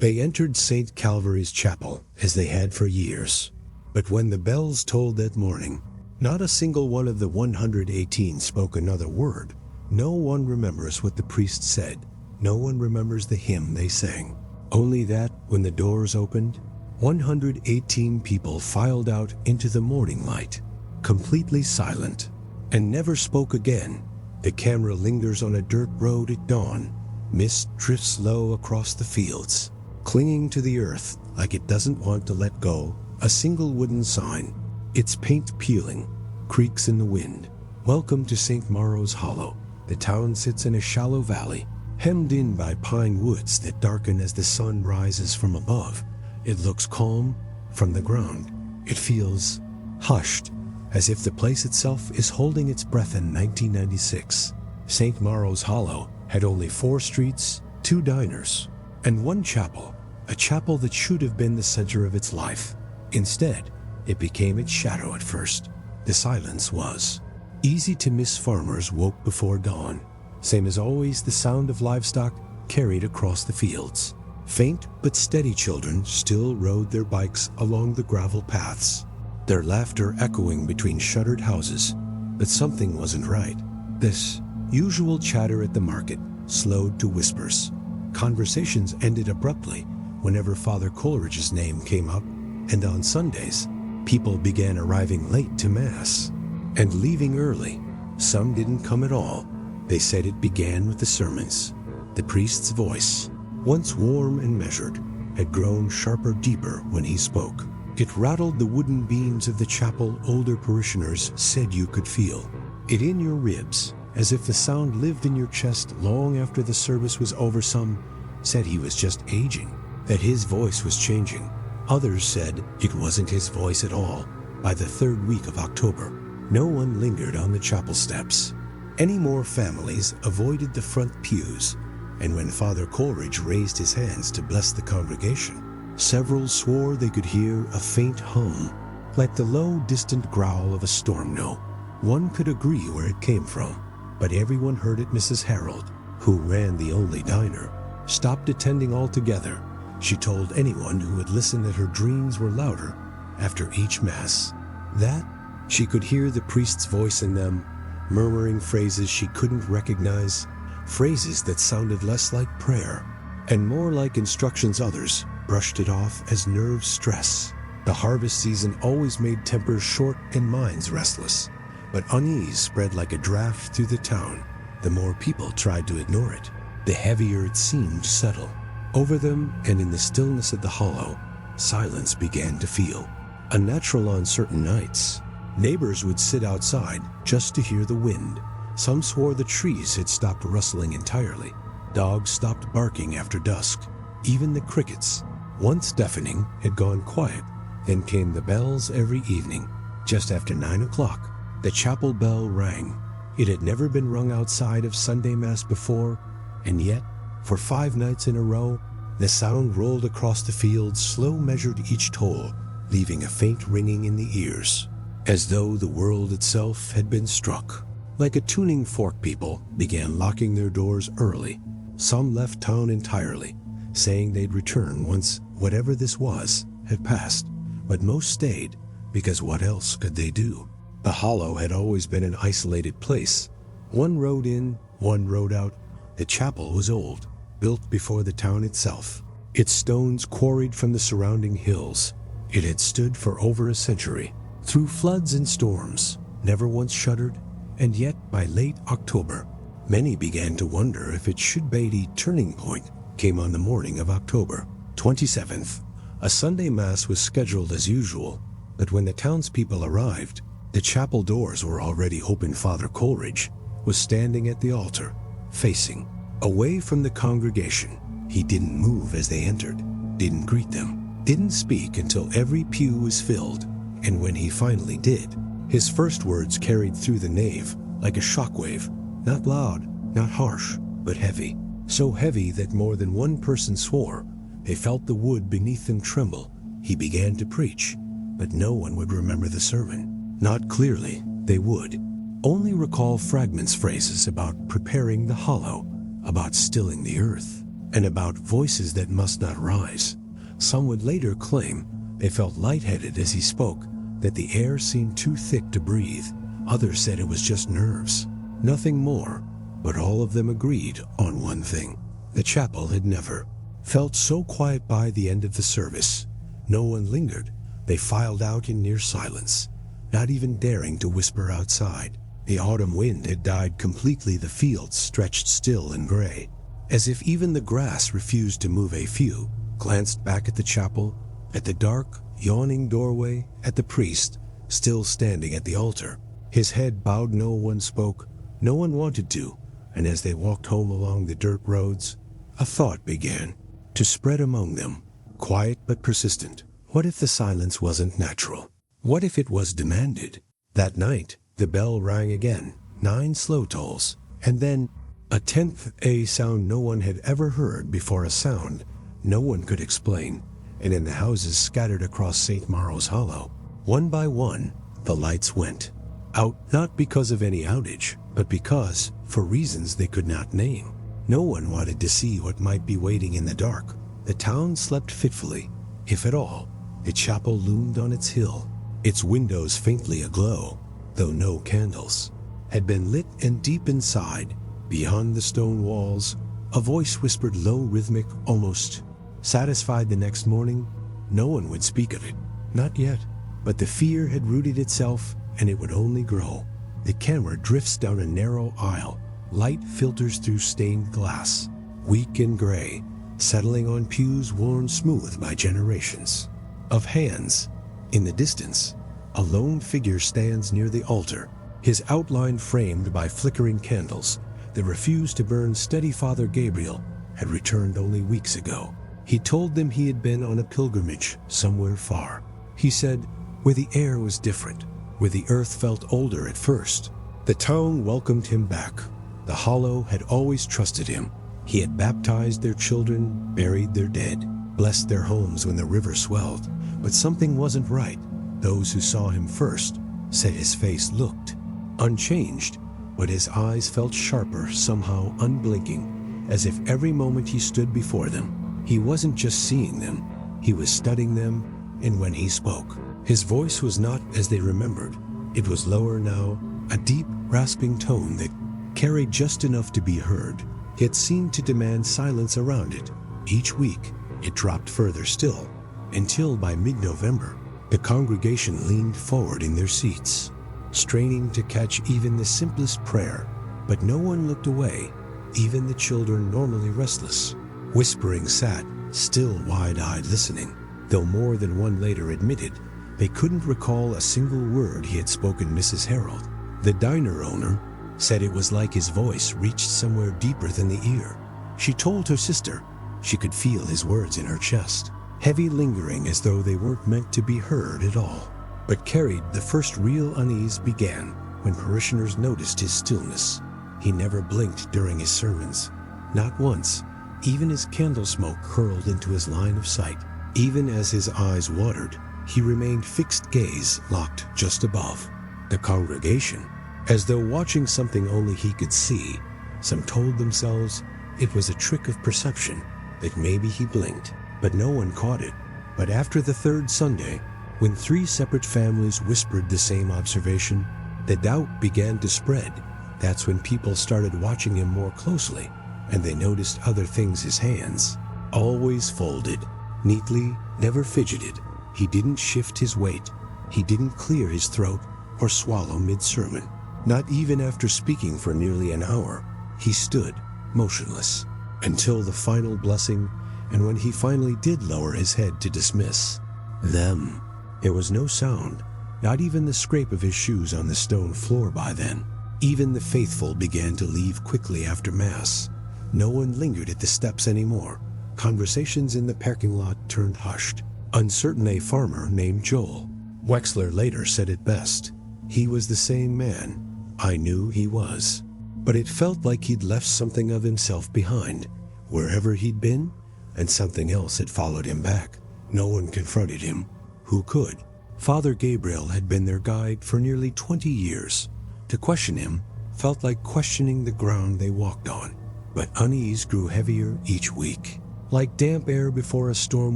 They entered St. Calvary's chapel, as they had for years. But when the bells tolled that morning, not a single one of the 118 spoke another word. No one remembers what the priest said. No one remembers the hymn they sang. Only that, when the doors opened, 118 people filed out into the morning light, completely silent, and never spoke again. The camera lingers on a dirt road at dawn. Mist drifts low across the fields, clinging to the earth like it doesn't want to let go. A single wooden sign, its paint peeling, creaks in the wind. Welcome to St. Mauro's Hollow. The town sits in a shallow valley, hemmed in by pine woods that darken as the sun rises from above. It looks calm from the ground. It feels hushed, as if the place itself is holding its breath in 1996. St. Mauro's Hollow had only 4 streets, 2 diners, and 1 chapel, a chapel that should have been the center of its life. Instead, it became its shadow at first. The silence was. Easy to miss farmers woke before dawn. Same as always, the sound of livestock carried across the fields. Faint but steady children still rode their bikes along the gravel paths, their laughter echoing between shuttered houses. But something wasn't right. This usual chatter at the market slowed to whispers. Conversations ended abruptly whenever Father Coleridge's name came up, and on Sundays, people began arriving late to Mass and leaving early. Some didn't come at all. They said it began with the sermons. The priest's voice, once warm and measured, had grown sharper, deeper when he spoke. It rattled the wooden beams of the chapel older parishioners said you could feel. It in your ribs, as if the sound lived in your chest long after the service was over. Some said he was just aging, that his voice was changing. Others said it wasn't his voice at all. By the 3rd week of October, no one lingered on the chapel steps. Any more families avoided the front pews, and when Father Coleridge raised his hands to bless the congregation, several swore they could hear a faint hum, like the low, distant growl of a storm note. One could agree where it came from, but everyone heard it. Mrs. Harold, who ran the only diner, stopped attending altogether. She told anyone who would listen that her dreams were louder after each Mass, that she could hear the priest's voice in them, murmuring phrases she couldn't recognize, phrases that sounded less like prayer and more like instructions. Others brushed it off as nerve stress. The harvest season always made tempers short and minds restless, but unease spread like a draft through the town. The more people tried to ignore it, the heavier it seemed to settle over them, and in the stillness of the hollow, silence began to feel unnatural on certain nights. Neighbors would sit outside just to hear the wind. Some swore the trees had stopped rustling entirely. Dogs stopped barking after dusk. Even the crickets, once deafening, had gone quiet. Then came the bells every evening. Just after 9 o'clock, the chapel bell rang. It had never been rung outside of Sunday Mass before, and yet, for 5 nights in a row, the sound rolled across the fields, slow measured each toll, leaving a faint ringing in the ears, as though the world itself had been struck. Like a tuning fork, people began locking their doors early. Some left town entirely, saying they'd return once whatever this was had passed. But most stayed, because what else could they do? The Hollow had always been an isolated place. One road in, one road out. The chapel was old, built before the town itself, its stones quarried from the surrounding hills. It had stood for over a century, through floods and storms, never once shuttered, and yet by late October, many began to wonder if it should be. A turning point came on the morning of October 27th. A Sunday Mass was scheduled as usual, but when the townspeople arrived, the chapel doors were already open. Father Coleridge was standing at the altar, facing away from the congregation. He didn't move as they entered, didn't greet them, didn't speak until every pew was filled, and when he finally did, his first words carried through the nave like a shockwave, not loud, not harsh, but heavy. So heavy that more than one person swore they felt the wood beneath them tremble. He began to preach, but no one would remember the sermon. Not clearly, they would. Only recall fragments, phrases about preparing the hollow, about stilling the earth. and about voices that must not rise. Some would later claim they felt lightheaded as he spoke, that the air seemed too thick to breathe. Others said it was just nerves. Nothing more, but all of them agreed on one thing. The chapel had never felt so quiet by the end of the service. No one lingered. They filed out in near silence, not even daring to whisper outside. The autumn wind had died completely. The fields stretched still and gray, as if even the grass refused to move. A few glanced back at the chapel, at the dark, yawning doorway, at the priest, still standing at the altar. His head bowed. No one spoke. No one wanted to. And as they walked home along the dirt roads, a thought began to spread among them, quiet but persistent. What if the silence wasn't natural? What if it was demanded? That night, the bell rang again, 9 slow tolls, and then a 10th, a sound no one had ever heard before, a sound no one could explain. And in the houses scattered across St. Maro's Hollow, one by one, the lights went out, not because of any outage, but because, for reasons they could not name. No one wanted to see what might be waiting in the dark. The town slept fitfully, if at all. The chapel loomed on its hill, its windows faintly aglow, though no candles had been lit, and deep inside, beyond the stone walls, a voice whispered low, rhythmic, almost satisfied. The next morning, no one would speak of it. Not yet. But the fear had rooted itself, and it would only grow. The camera drifts down a narrow aisle. Light filters through stained glass, weak and gray, settling on pews worn smooth by generations of hands. In the distance, a lone figure stands near the altar, his outline framed by flickering candles that refused to burn steady. Father Gabriel had returned only weeks ago. He told them he had been on a pilgrimage somewhere far. He said, where the air was different, where the earth felt older at first. The town welcomed him back. The Hollow had always trusted him. He had baptized their children, buried their dead, blessed their homes when the river swelled. But something wasn't right. Those who saw him first said his face looked unchanged, but his eyes felt sharper, somehow unblinking, as if every moment he stood before them, he wasn't just seeing them, he was studying them. And when he spoke, his voice was not as they remembered. It was lower now, a deep, rasping tone that carried just enough to be heard, yet seemed to demand silence around it. Each week, it dropped further still, until by mid-November, the congregation leaned forward in their seats, straining to catch even the simplest prayer. But no one looked away, even the children, normally restless. Whispering sat, still wide-eyed listening, though more than one later admitted they couldn't recall a single word he had spoken. Mrs. Harold, the diner owner, said it was like his voice reached somewhere deeper than the ear. She told her sister she could feel his words in her chest, heavy, lingering, as though they weren't meant to be heard at all. But carried, the first real unease began when parishioners noticed his stillness. He never blinked during his sermons, not once. Even as candle smoke curled into his line of sight, even as his eyes watered, he remained fixed, gaze locked just above the congregation, as though watching something only he could see. Some told themselves it was a trick of perception, that maybe he blinked, but no one caught it. But after the third Sunday, when 3 separate families whispered the same observation, the doubt began to spread. That's when people started watching him more closely, and they noticed other things. His hands, always folded, neatly, never fidgeted. He didn't shift his weight. He didn't clear his throat or swallow mid-sermon. Not even after speaking for nearly an hour. He stood, motionless, until the final blessing, and when he finally did lower his head to dismiss them, there was no sound, not even the scrape of his shoes on the stone floor by then. Even the faithful began to leave quickly after Mass. No one lingered at the steps anymore. Conversations in the parking lot turned hushed. Uncertain, a farmer named Joel Wexler later said it best. He was the same man. I knew he was. But it felt like he'd left something of himself behind, wherever he'd been, and something else had followed him back. No one confronted him. Who could? Father Gabriel had been their guide for nearly 20 years. To question him felt like questioning the ground they walked on. but unease grew heavier each week. Like damp air before a storm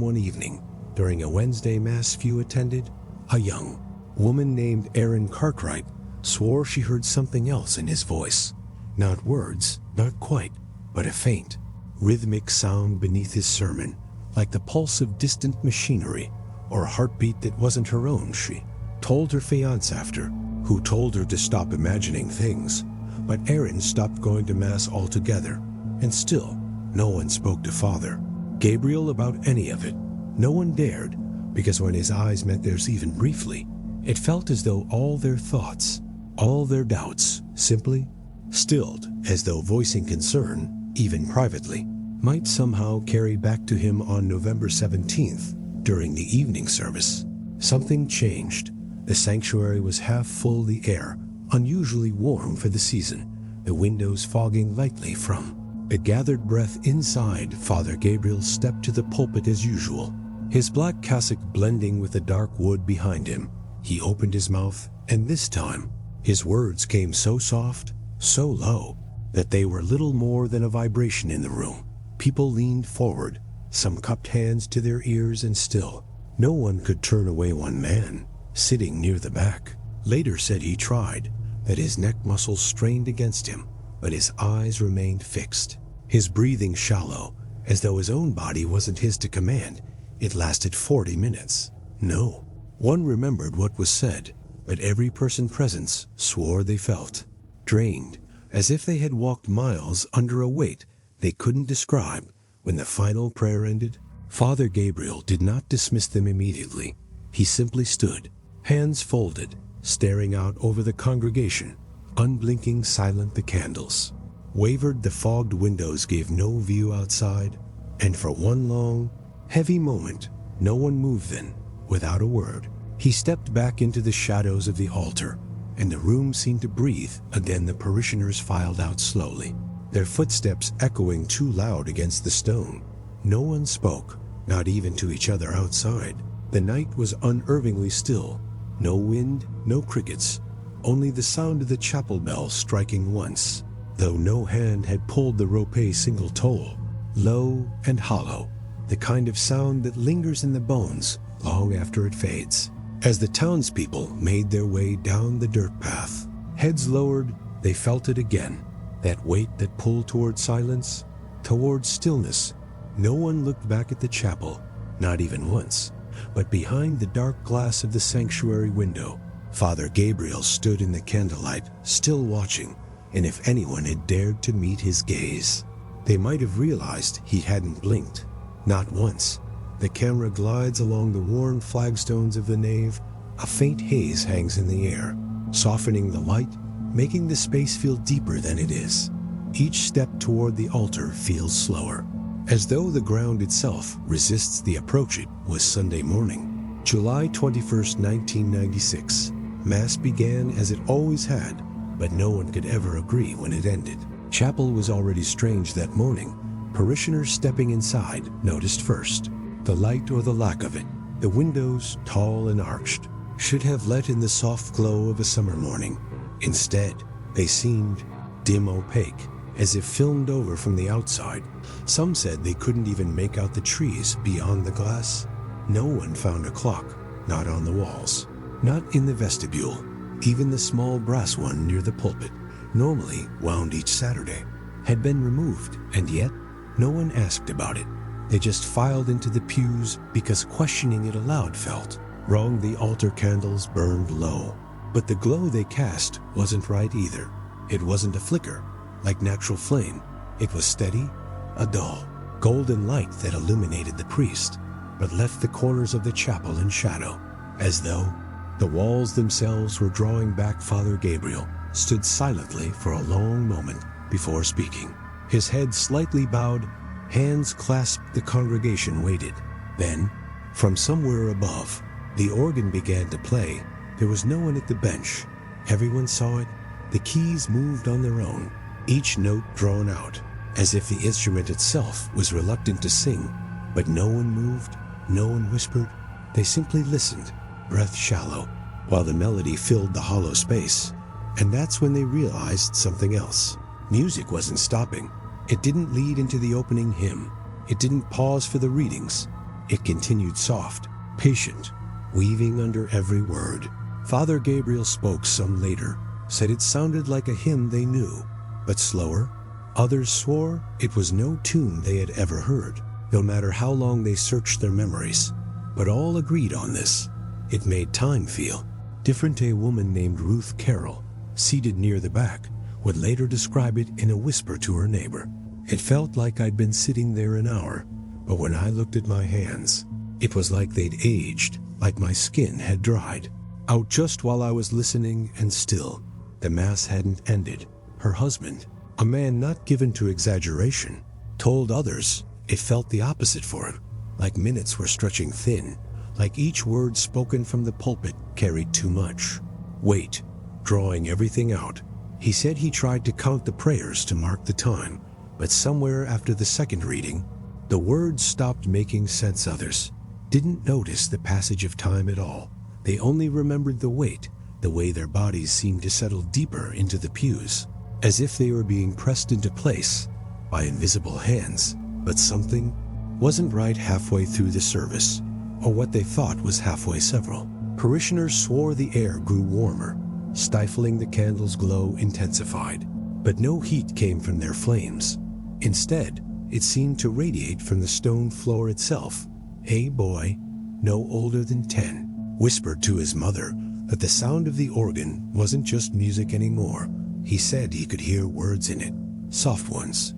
one evening, during a Wednesday Mass few attended, a young woman named Erin Cartwright swore she heard something else in his voice. Not words, not quite, but a faint, rhythmic sound beneath his sermon, like the pulse of distant machinery, or a heartbeat that wasn't her own, she told her fiancé after, who told her to stop imagining things. But Erin stopped going to Mass altogether, and still, no one spoke to Father Gabriel about any of it. No one dared, because when his eyes met theirs even briefly, it felt as though all their thoughts, all their doubts, simply stilled, as though voicing concern, even privately, might somehow carry back to him on November 17th, during the evening service. Something changed. The sanctuary was half full, the air unusually warm for the season, the windows fogging lightly from a gathered breath inside. Father Gabriel stepped to the pulpit as usual, his black cassock blending with the dark wood behind him. He opened his mouth, and this time, his words came so soft, so low, that they were little more than a vibration in the room. People leaned forward, some cupped hands to their ears, and still, no one could turn away. One man, sitting near the back, later said he tried, that his neck muscles strained against him, but his eyes remained fixed, his breathing shallow, as though his own body wasn't his to command. It lasted 40 minutes. No one remembered what was said, but every person present swore they felt drained, as if they had walked miles under a weight they couldn't describe. When the final prayer ended, Father Gabriel did not dismiss them immediately. He simply stood, hands folded, staring out over the congregation, unblinking, silent. The candles wavered, the fogged windows gave no view outside, and for one long, heavy moment, no one moved. Then, without a word, he stepped back into the shadows of the altar, and the room seemed to breathe again. The parishioners filed out slowly, their footsteps echoing too loud against the stone. No one spoke, not even to each other outside. The night was unnervingly still. No wind, no crickets, only the sound of the chapel bell striking once, though no hand had pulled the rope single toll, low and hollow, the kind of sound that lingers in the bones long after it fades. As the townspeople made their way down the dirt path, heads lowered, they felt it again, that weight that pulled toward silence, toward stillness. No one looked back at the chapel, not even once, but behind the dark glass of the sanctuary window, Father Gabriel stood in the candlelight, still watching, and if anyone had dared to meet his gaze, they might have realized he hadn't blinked. Not once. The camera glides along the worn flagstones of the nave. A faint haze hangs in the air, softening the light, making the space feel deeper than it is. Each step toward the altar feels slower, as though the ground itself resists the approach. It was Sunday morning, July 21st, 1996. Mass began as it always had, but no one could ever agree when it ended. Chapel was already strange that morning. Parishioners stepping inside noticed first the light, or the lack of it. The windows, tall and arched, should have let in the soft glow of a summer morning. Instead, they seemed dim, opaque, as if filmed over from the outside. Some said they couldn't even make out the trees beyond the glass. No one found a clock, not on the walls, not in the vestibule. Even the small brass one near the pulpit, normally wound each Saturday, had been removed, and yet no one asked about it. They just filed into the pews because questioning it aloud felt wrong. The altar candles burned low, but the glow they cast wasn't right either. It wasn't a flicker, like natural flame. It was steady, a dull, golden light that illuminated the priest, but left the corners of the chapel in shadow, as though the walls themselves were drawing back. Father Gabriel stood silently for a long moment before speaking. His head slightly bowed, hands clasped. The congregation waited. Then, from somewhere above, the organ began to play. There was no one at the bench. Everyone saw it. The keys moved on their own, each note drawn out, as if the instrument itself was reluctant to sing. But no one moved, no one whispered. They simply listened, breath shallow, while the melody filled the hollow space. And that's when they realized something else. Music wasn't stopping. It didn't lead into the opening hymn. It didn't pause for the readings. It continued soft, patient, weaving under every word. Father Gabriel spoke some later, said it sounded like a hymn they knew, but slower. Others swore it was no tune they had ever heard, no matter how long they searched their memories. But all agreed on this. It made time feel different. A woman named Ruth Carroll, seated near the back, would later describe it in a whisper to her neighbor. It felt like I'd been sitting there an hour, but when I looked at my hands, it was like they'd aged, like my skin had dried out just while I was listening. And still, the Mass hadn't ended. Her husband, a man not given to exaggeration, told others it felt the opposite for him, like minutes were stretching thin, like each word spoken from the pulpit carried too much weight, drawing everything out. He said he tried to count the prayers to mark the time, but somewhere after the second reading, the words stopped making sense. Others didn't notice the passage of time at all. They only remembered the weight, the way their bodies seemed to settle deeper into the pews, as if they were being pressed into place by invisible hands. But something wasn't right halfway through the service, or what they thought was halfway several. Parishioners swore the air grew warmer, stifling the candles' glow intensified, but no heat came from their flames. Instead, it seemed to radiate from the stone floor itself. A boy, no older than 10, whispered to his mother that the sound of the organ wasn't just music anymore. He said he could hear words in it, soft ones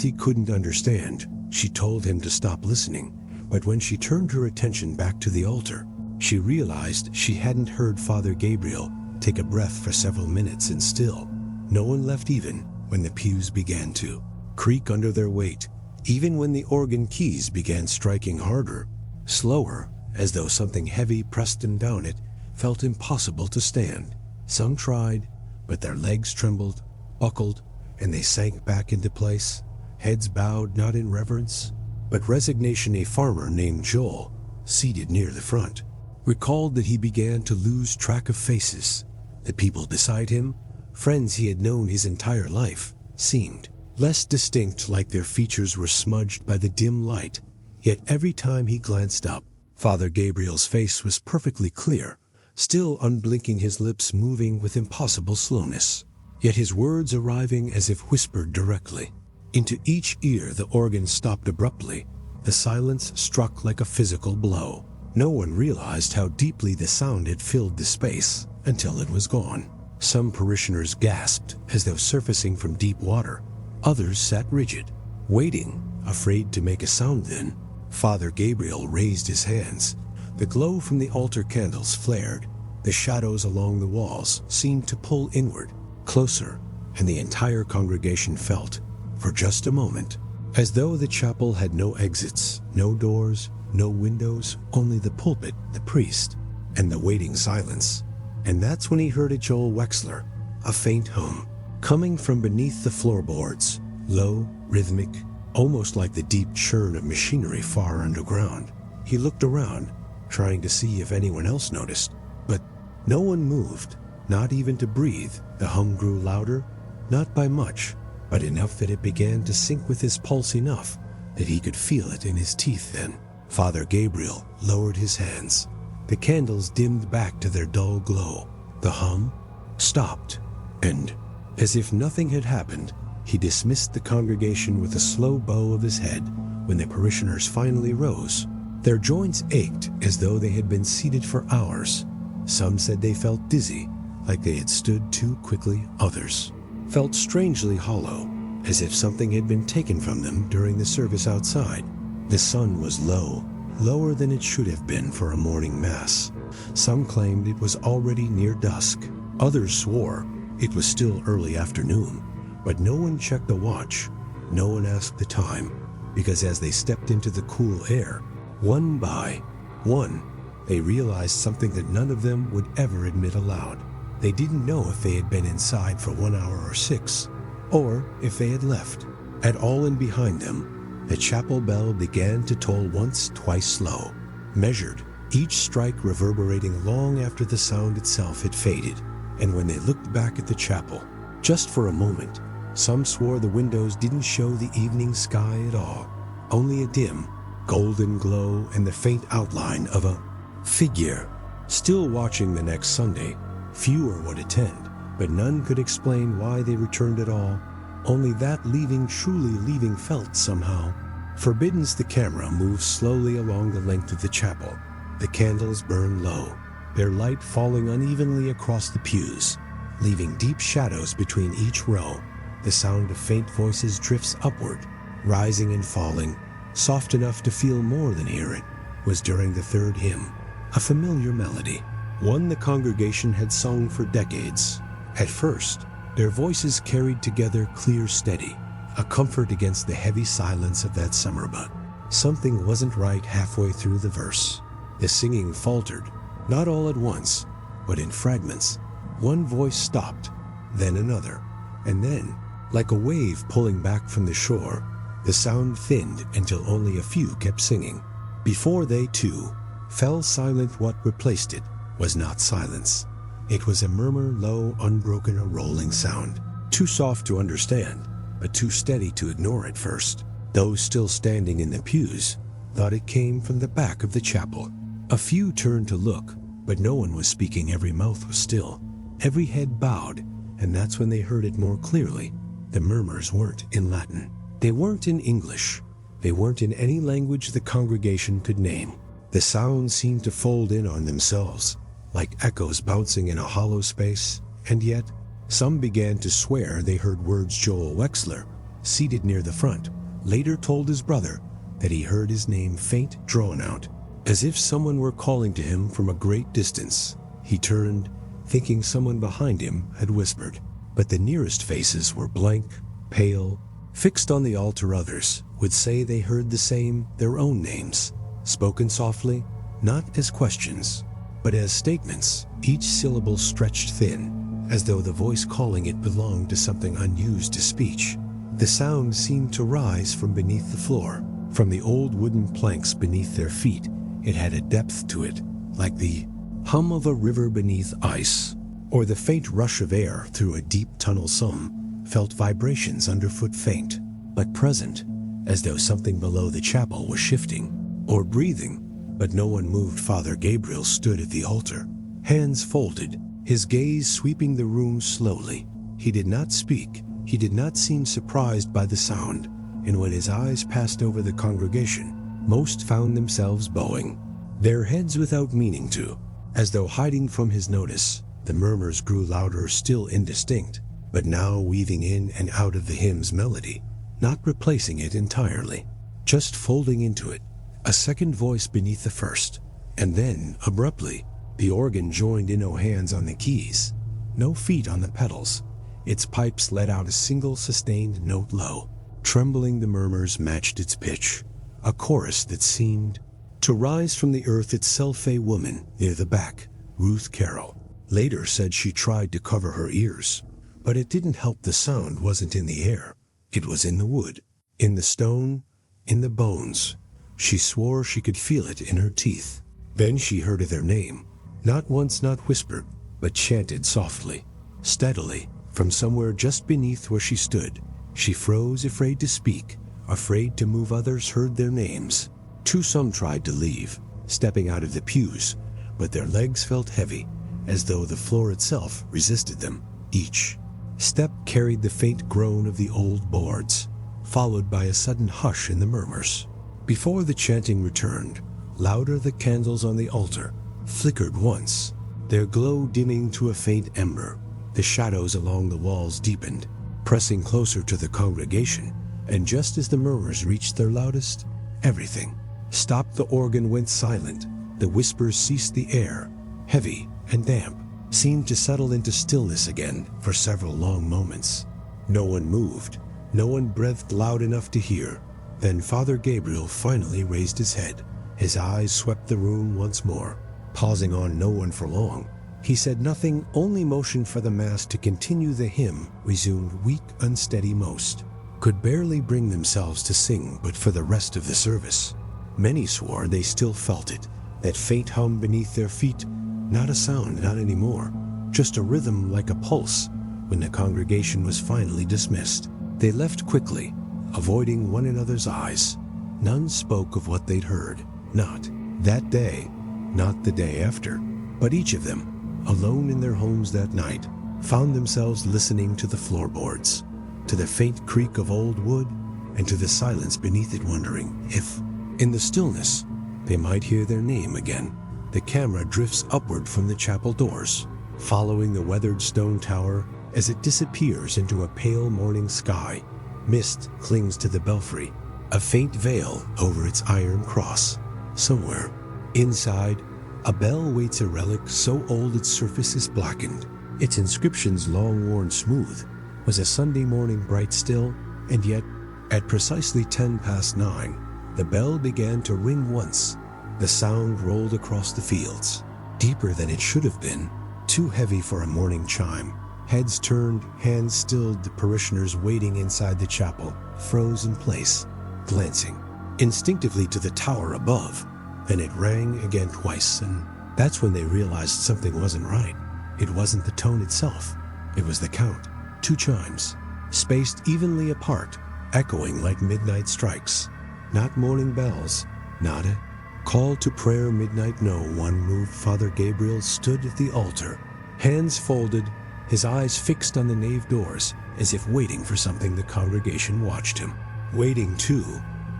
he couldn't understand. She told him to stop listening, but when she turned her attention back to the altar, she realized she hadn't heard Father Gabriel take a breath for several minutes. And still, no one left, even when the pews began to creak under their weight, even when the organ keys began striking harder, slower, as though something heavy pressed them down. It felt impossible to stand. Some tried, but their legs trembled, buckled, and they sank back into place, heads bowed not in reverence, but resignation. A farmer named Joel, seated near the front, recalled that he began to lose track of faces. The people beside him, friends he had known his entire life, seemed less distinct, like their features were smudged by the dim light. Yet every time he glanced up, Father Gabriel's face was perfectly clear, still unblinking, his lips moving with impossible slowness, yet his words arriving as if whispered directly into each ear. The organ stopped abruptly. The silence struck like a physical blow. No one realized how deeply the sound had filled the space until it was gone. Some parishioners gasped as though surfacing from deep water. Others sat rigid, waiting, afraid to make a sound. Then Father Gabriel raised his hands. The glow from the altar candles flared. The shadows along the walls seemed to pull inward, closer, and the entire congregation felt, for just a moment, as though the chapel had no exits, no doors, no windows, only the pulpit, the priest, and the waiting silence. And that's when he heard a Joel Wexler, a faint hum, coming from beneath the floorboards, low, rhythmic, almost like the deep churn of machinery far underground. He looked around, trying to see if anyone else noticed, but no one moved, not even to breathe. The hum grew louder, not by much, but enough that it began to sync with his pulse, enough that he could feel it in his teeth. Then Father Gabriel lowered his hands. The candles dimmed back to their dull glow. The hum stopped, and, as if nothing had happened, he dismissed the congregation with a slow bow of his head. When the parishioners finally rose, their joints ached as though they had been seated for hours. Some said they felt dizzy, like they had stood too quickly. Others felt strangely hollow, as if something had been taken from them during the service outside. The sun was low, lower than it should have been for a morning mass. Some claimed it was already near dusk. Others swore it was still early afternoon. But no one checked the watch. No one asked the time, because as they stepped into the cool air, one by one, they realized something that none of them would ever admit aloud. They didn't know if they had been inside for 1 hour or 6, or if they had left. At all, and behind them, the chapel bell began to toll once, twice slow, measured, each strike reverberating long after the sound itself had faded. And when they looked back at the chapel, just for a moment, Some swore the windows didn't show the evening sky at all, only a dim, golden glow and the faint outline of a figure. Still watching the next Sunday, fewer would attend, but none could explain why they returned at all. Only that truly leaving felt somehow. Forbidden's the camera moves slowly along the length of the chapel. The candles burn low, their light falling unevenly across the pews, leaving deep shadows between each row. The sound of faint voices drifts upward, rising and falling, soft enough to feel more than hear it. Was during the third hymn, a familiar melody, one the congregation had sung for decades. At first, their voices carried together clear, steady, a comfort against the heavy silence of that summer, but something wasn't right halfway through the verse. The singing faltered, not all at once, but in fragments. One voice stopped, then another, and then, like a wave pulling back from the shore, the sound thinned until only a few kept singing. Before they, too, fell silent, what replaced it was not silence. It was a murmur, low, unbroken, a rolling sound, too soft to understand, but too steady to ignore at first. Those still standing in the pews thought it came from the back of the chapel. A few turned to look, but no one was speaking. Every mouth was still, every head bowed, and that's when they heard it more clearly. The murmurs weren't in Latin. They weren't in English. They weren't in any language the congregation could name. The sounds seemed to fold in on themselves, like echoes bouncing in a hollow space, and yet some began to swear they heard words. Joel Wexler, seated near the front, later told his brother that he heard his name faint, drawn out, as if someone were calling to him from a great distance. He turned, thinking someone behind him had whispered, but the nearest faces were blank, pale, fixed on the altar. Others would say they heard the same, their own names, spoken softly, not as questions, but as statements, each syllable stretched thin, as though the voice calling it belonged to something unused to speech. The sound seemed to rise from beneath the floor, from the old wooden planks beneath their feet. It had a depth to it, like the hum of a river beneath ice, or the faint rush of air through a deep tunnel. Some felt vibrations underfoot, faint, but present, as though something below the chapel was shifting or breathing, but no one moved. Father Gabriel stood at the altar, hands folded, his gaze sweeping the room slowly. He did not speak. He did not seem surprised by the sound, and when his eyes passed over the congregation, most found themselves bowing, their heads without meaning to, as though hiding from his notice. The murmurs grew louder, still indistinct, but now weaving in and out of the hymn's melody, not replacing it entirely, just folding into it. A second voice beneath the first, and then, abruptly, the organ joined in. No hands on the keys, no feet on the pedals. Its pipes let out a single sustained note, low, trembling. The murmurs matched its pitch, a chorus that seemed to rise from the earth itself. A woman near the back, Ruth Carroll, later said she tried to cover her ears, but it didn't help. The sound wasn't in the air. It was in the wood, in the stone, in the bones. She swore she could feel it in her teeth. Then she heard their name, not once, not whispered, but chanted softly, steadily, from somewhere just beneath where she stood. She froze, afraid to speak, afraid to move. Others heard their names. Some tried to leave, stepping out of the pews, but their legs felt heavy, as though the floor itself resisted them. Each step carried the faint groan of the old boards, followed by a sudden hush in the murmurs. Before the chanting returned, louder, the candles on the altar flickered once, their glow dimming to a faint ember. The shadows along the walls deepened, pressing closer to the congregation, and just as the murmurs reached their loudest, everything stopped. The organ went silent. The whispers ceased. The air, heavy and damp, seemed to settle into stillness again for several long moments. No one moved. No one breathed loud enough to hear. Then Father Gabriel finally raised his head. His eyes swept the room once more, pausing on no one for long. He said nothing, only motioned for the mass to continue. The hymn resumed, weak, unsteady. Most could barely bring themselves to sing, but for the rest of the service, many swore they still felt it, that faint hum beneath their feet. Not a sound, not anymore, just a rhythm like a pulse, when the congregation was finally dismissed. They left quickly, avoiding one another's eyes. None spoke of what they'd heard. Not that day, not the day after. But each of them, alone in their homes that night, found themselves listening to the floorboards, to the faint creak of old wood, and to the silence beneath it, wondering if, in the stillness, they might hear their name again. The camera drifts upward from the chapel doors, following the weathered stone tower as it disappears into a pale morning sky. Mist clings to the belfry, a faint veil over its iron cross. Somewhere, inside, a bell waits a relic so old its surface is blackened. Its inscriptions long worn smooth. Was a Sunday morning bright still, and yet, at precisely 9:10, the bell began to ring once. The sound rolled across the fields, deeper than it should have been, too heavy for a morning chime. Heads turned, hands stilled, the parishioners waiting inside the chapel froze in place, glancing instinctively to the tower above. Then it rang again twice, and that's when they realized something wasn't right. It wasn't the tone itself, it was the count. 2 chimes, spaced evenly apart, echoing like midnight strikes. Not morning bells, not a call to prayer midnight, no. One moved Father Gabriel stood at the altar, hands folded, his eyes fixed on the nave doors, as if waiting for something. The congregation watched him, waiting too,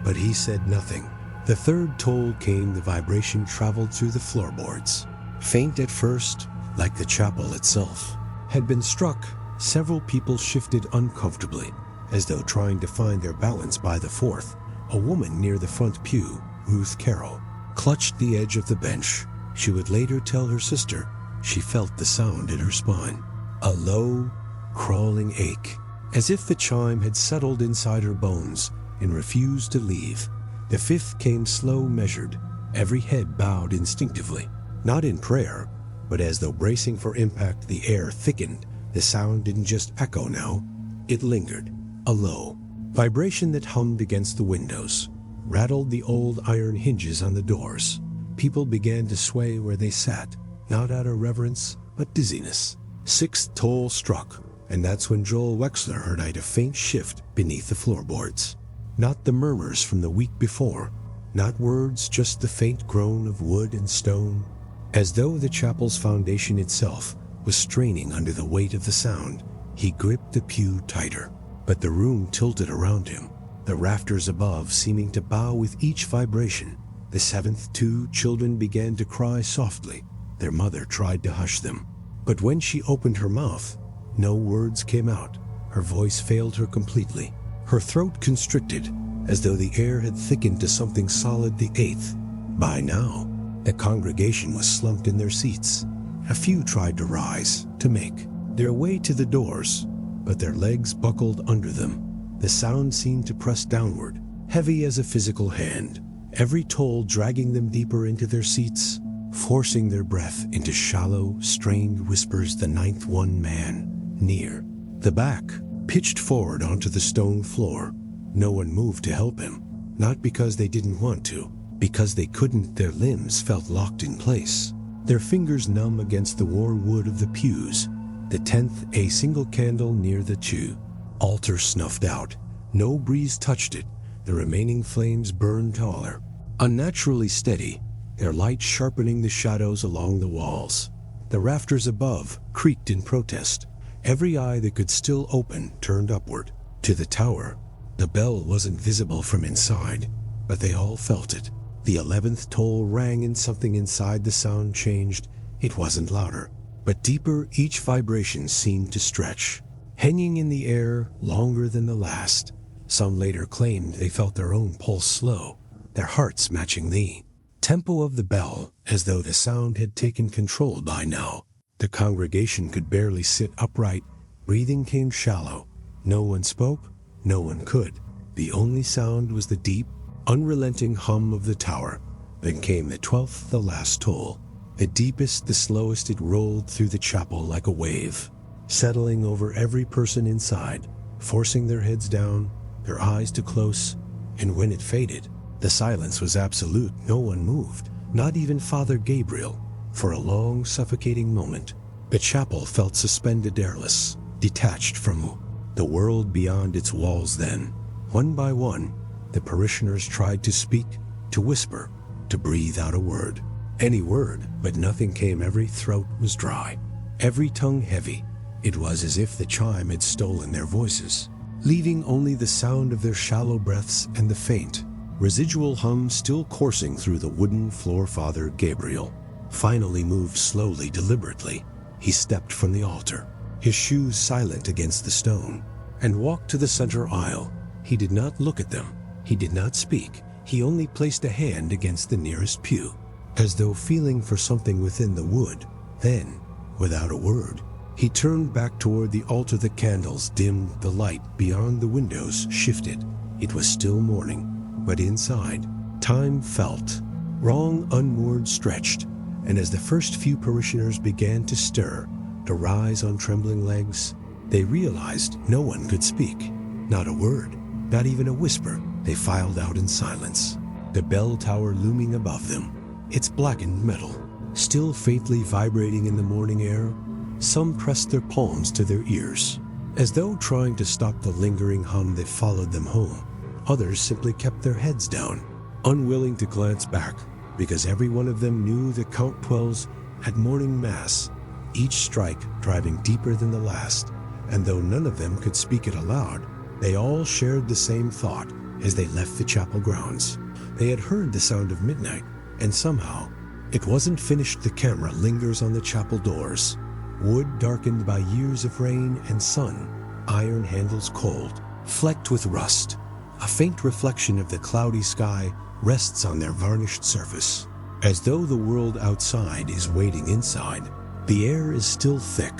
but he said nothing. The third toll came, the vibration traveled through the floorboards. Faint at first, like the chapel itself had been struck. Several people shifted uncomfortably, as though trying to find their balance. By the fourth, a woman near the front pew, Ruth Carroll, clutched the edge of the bench. She would later tell her sister she felt the sound in her spine, a low, crawling ache, as if the chime had settled inside her bones and refused to leave. The fifth came slow, measured, every head bowed instinctively, not in prayer, but as though bracing for impact. The air thickened. The sound didn't just echo now, it lingered, a low vibration that hummed against the windows, rattled the old iron hinges on the doors. People began to sway where they sat, not out of reverence, but dizziness. 6th toll struck, and that's when Joel Wexler heard a faint shift beneath the floorboards. Not the murmurs from the week before, not words, just the faint groan of wood and stone, as though the chapel's foundation itself was straining under the weight of the sound. He gripped the pew tighter, but the room tilted around him, the rafters above seeming to bow with each vibration. The 7th, 2 children began to cry softly. Their mother tried to hush them, but when she opened her mouth, no words came out. Her voice failed her completely. Her throat constricted, as though the air had thickened to something solid. The 8th. By now, the congregation was slumped in their seats. A few tried to rise, to make their way to the doors, but their legs buckled under them. The sound seemed to press downward, heavy as a physical hand, every toll dragging them deeper into their seats, forcing their breath into shallow, strained whispers. The 9th, one man, near the back, pitched forward onto the stone floor. No one moved to help him, not because they didn't want to, because they couldn't. Their limbs felt locked in place, their fingers numb against the worn wood of the pews. The 10th, a single candle near the altar snuffed out. No breeze touched it. The remaining flames burned taller, unnaturally steady, their light sharpening the shadows along the walls. The rafters above creaked in protest. Every eye that could still open turned upward, to the tower. The bell wasn't visible from inside, but they all felt it. The 11th toll rang, and something inside the sound changed. It wasn't louder, but deeper. Each vibration seemed to stretch, hanging in the air longer than the last. Some later claimed they felt their own pulse slow, their hearts matching the tempo of the bell, as though the sound had taken control by now. The congregation could barely sit upright. Breathing came shallow. No one spoke, no one could. The only sound was the deep, unrelenting hum of the tower. Then came the 12th, the last toll. The deepest, the slowest. It rolled through the chapel like a wave, settling over every person inside, forcing their heads down, their eyes to close. And when it faded, the silence was absolute. No one moved, not even Father Gabriel. For a long, suffocating moment, the chapel felt suspended, airless, detached from the world beyond its walls. Then, one by one, the parishioners tried to speak, to whisper, to breathe out a word. Any word, but nothing came. Every throat was dry, every tongue heavy. It was as if the chime had stolen their voices, leaving only the sound of their shallow breaths and the faint, residual hum still coursing through the wooden floor. Father Gabriel finally moved slowly, deliberately. He stepped from the altar, his shoes silent against the stone, and walked to the center aisle. He did not look at them. He did not speak. He only placed a hand against the nearest pew, as though feeling for something within the wood. Then, without a word, he turned back toward the altar. The candles dimmed, the light beyond the windows shifted. It was still morning, but inside, time felt wrong, unmoored, stretched, and as the first few parishioners began to stir, to rise on trembling legs, they realized no one could speak. Not a word, not even a whisper. They filed out in silence, the bell tower looming above them, its blackened metal still faintly vibrating in the morning air. Some pressed their palms to their ears, as though trying to stop the lingering hum that followed them home. Others simply kept their heads down, unwilling to glance back, because every one of them knew the Count 12s at morning mass, each strike driving deeper than the last. And though none of them could speak it aloud, they all shared the same thought as they left the chapel grounds. They had heard the sound of midnight, and somehow it wasn't finished. The camera lingers on the chapel doors, wood darkened by years of rain and sun, iron handles cold, flecked with rust. A faint reflection of the cloudy sky rests on their varnished surface, as though the world outside is waiting inside. The air is still thick,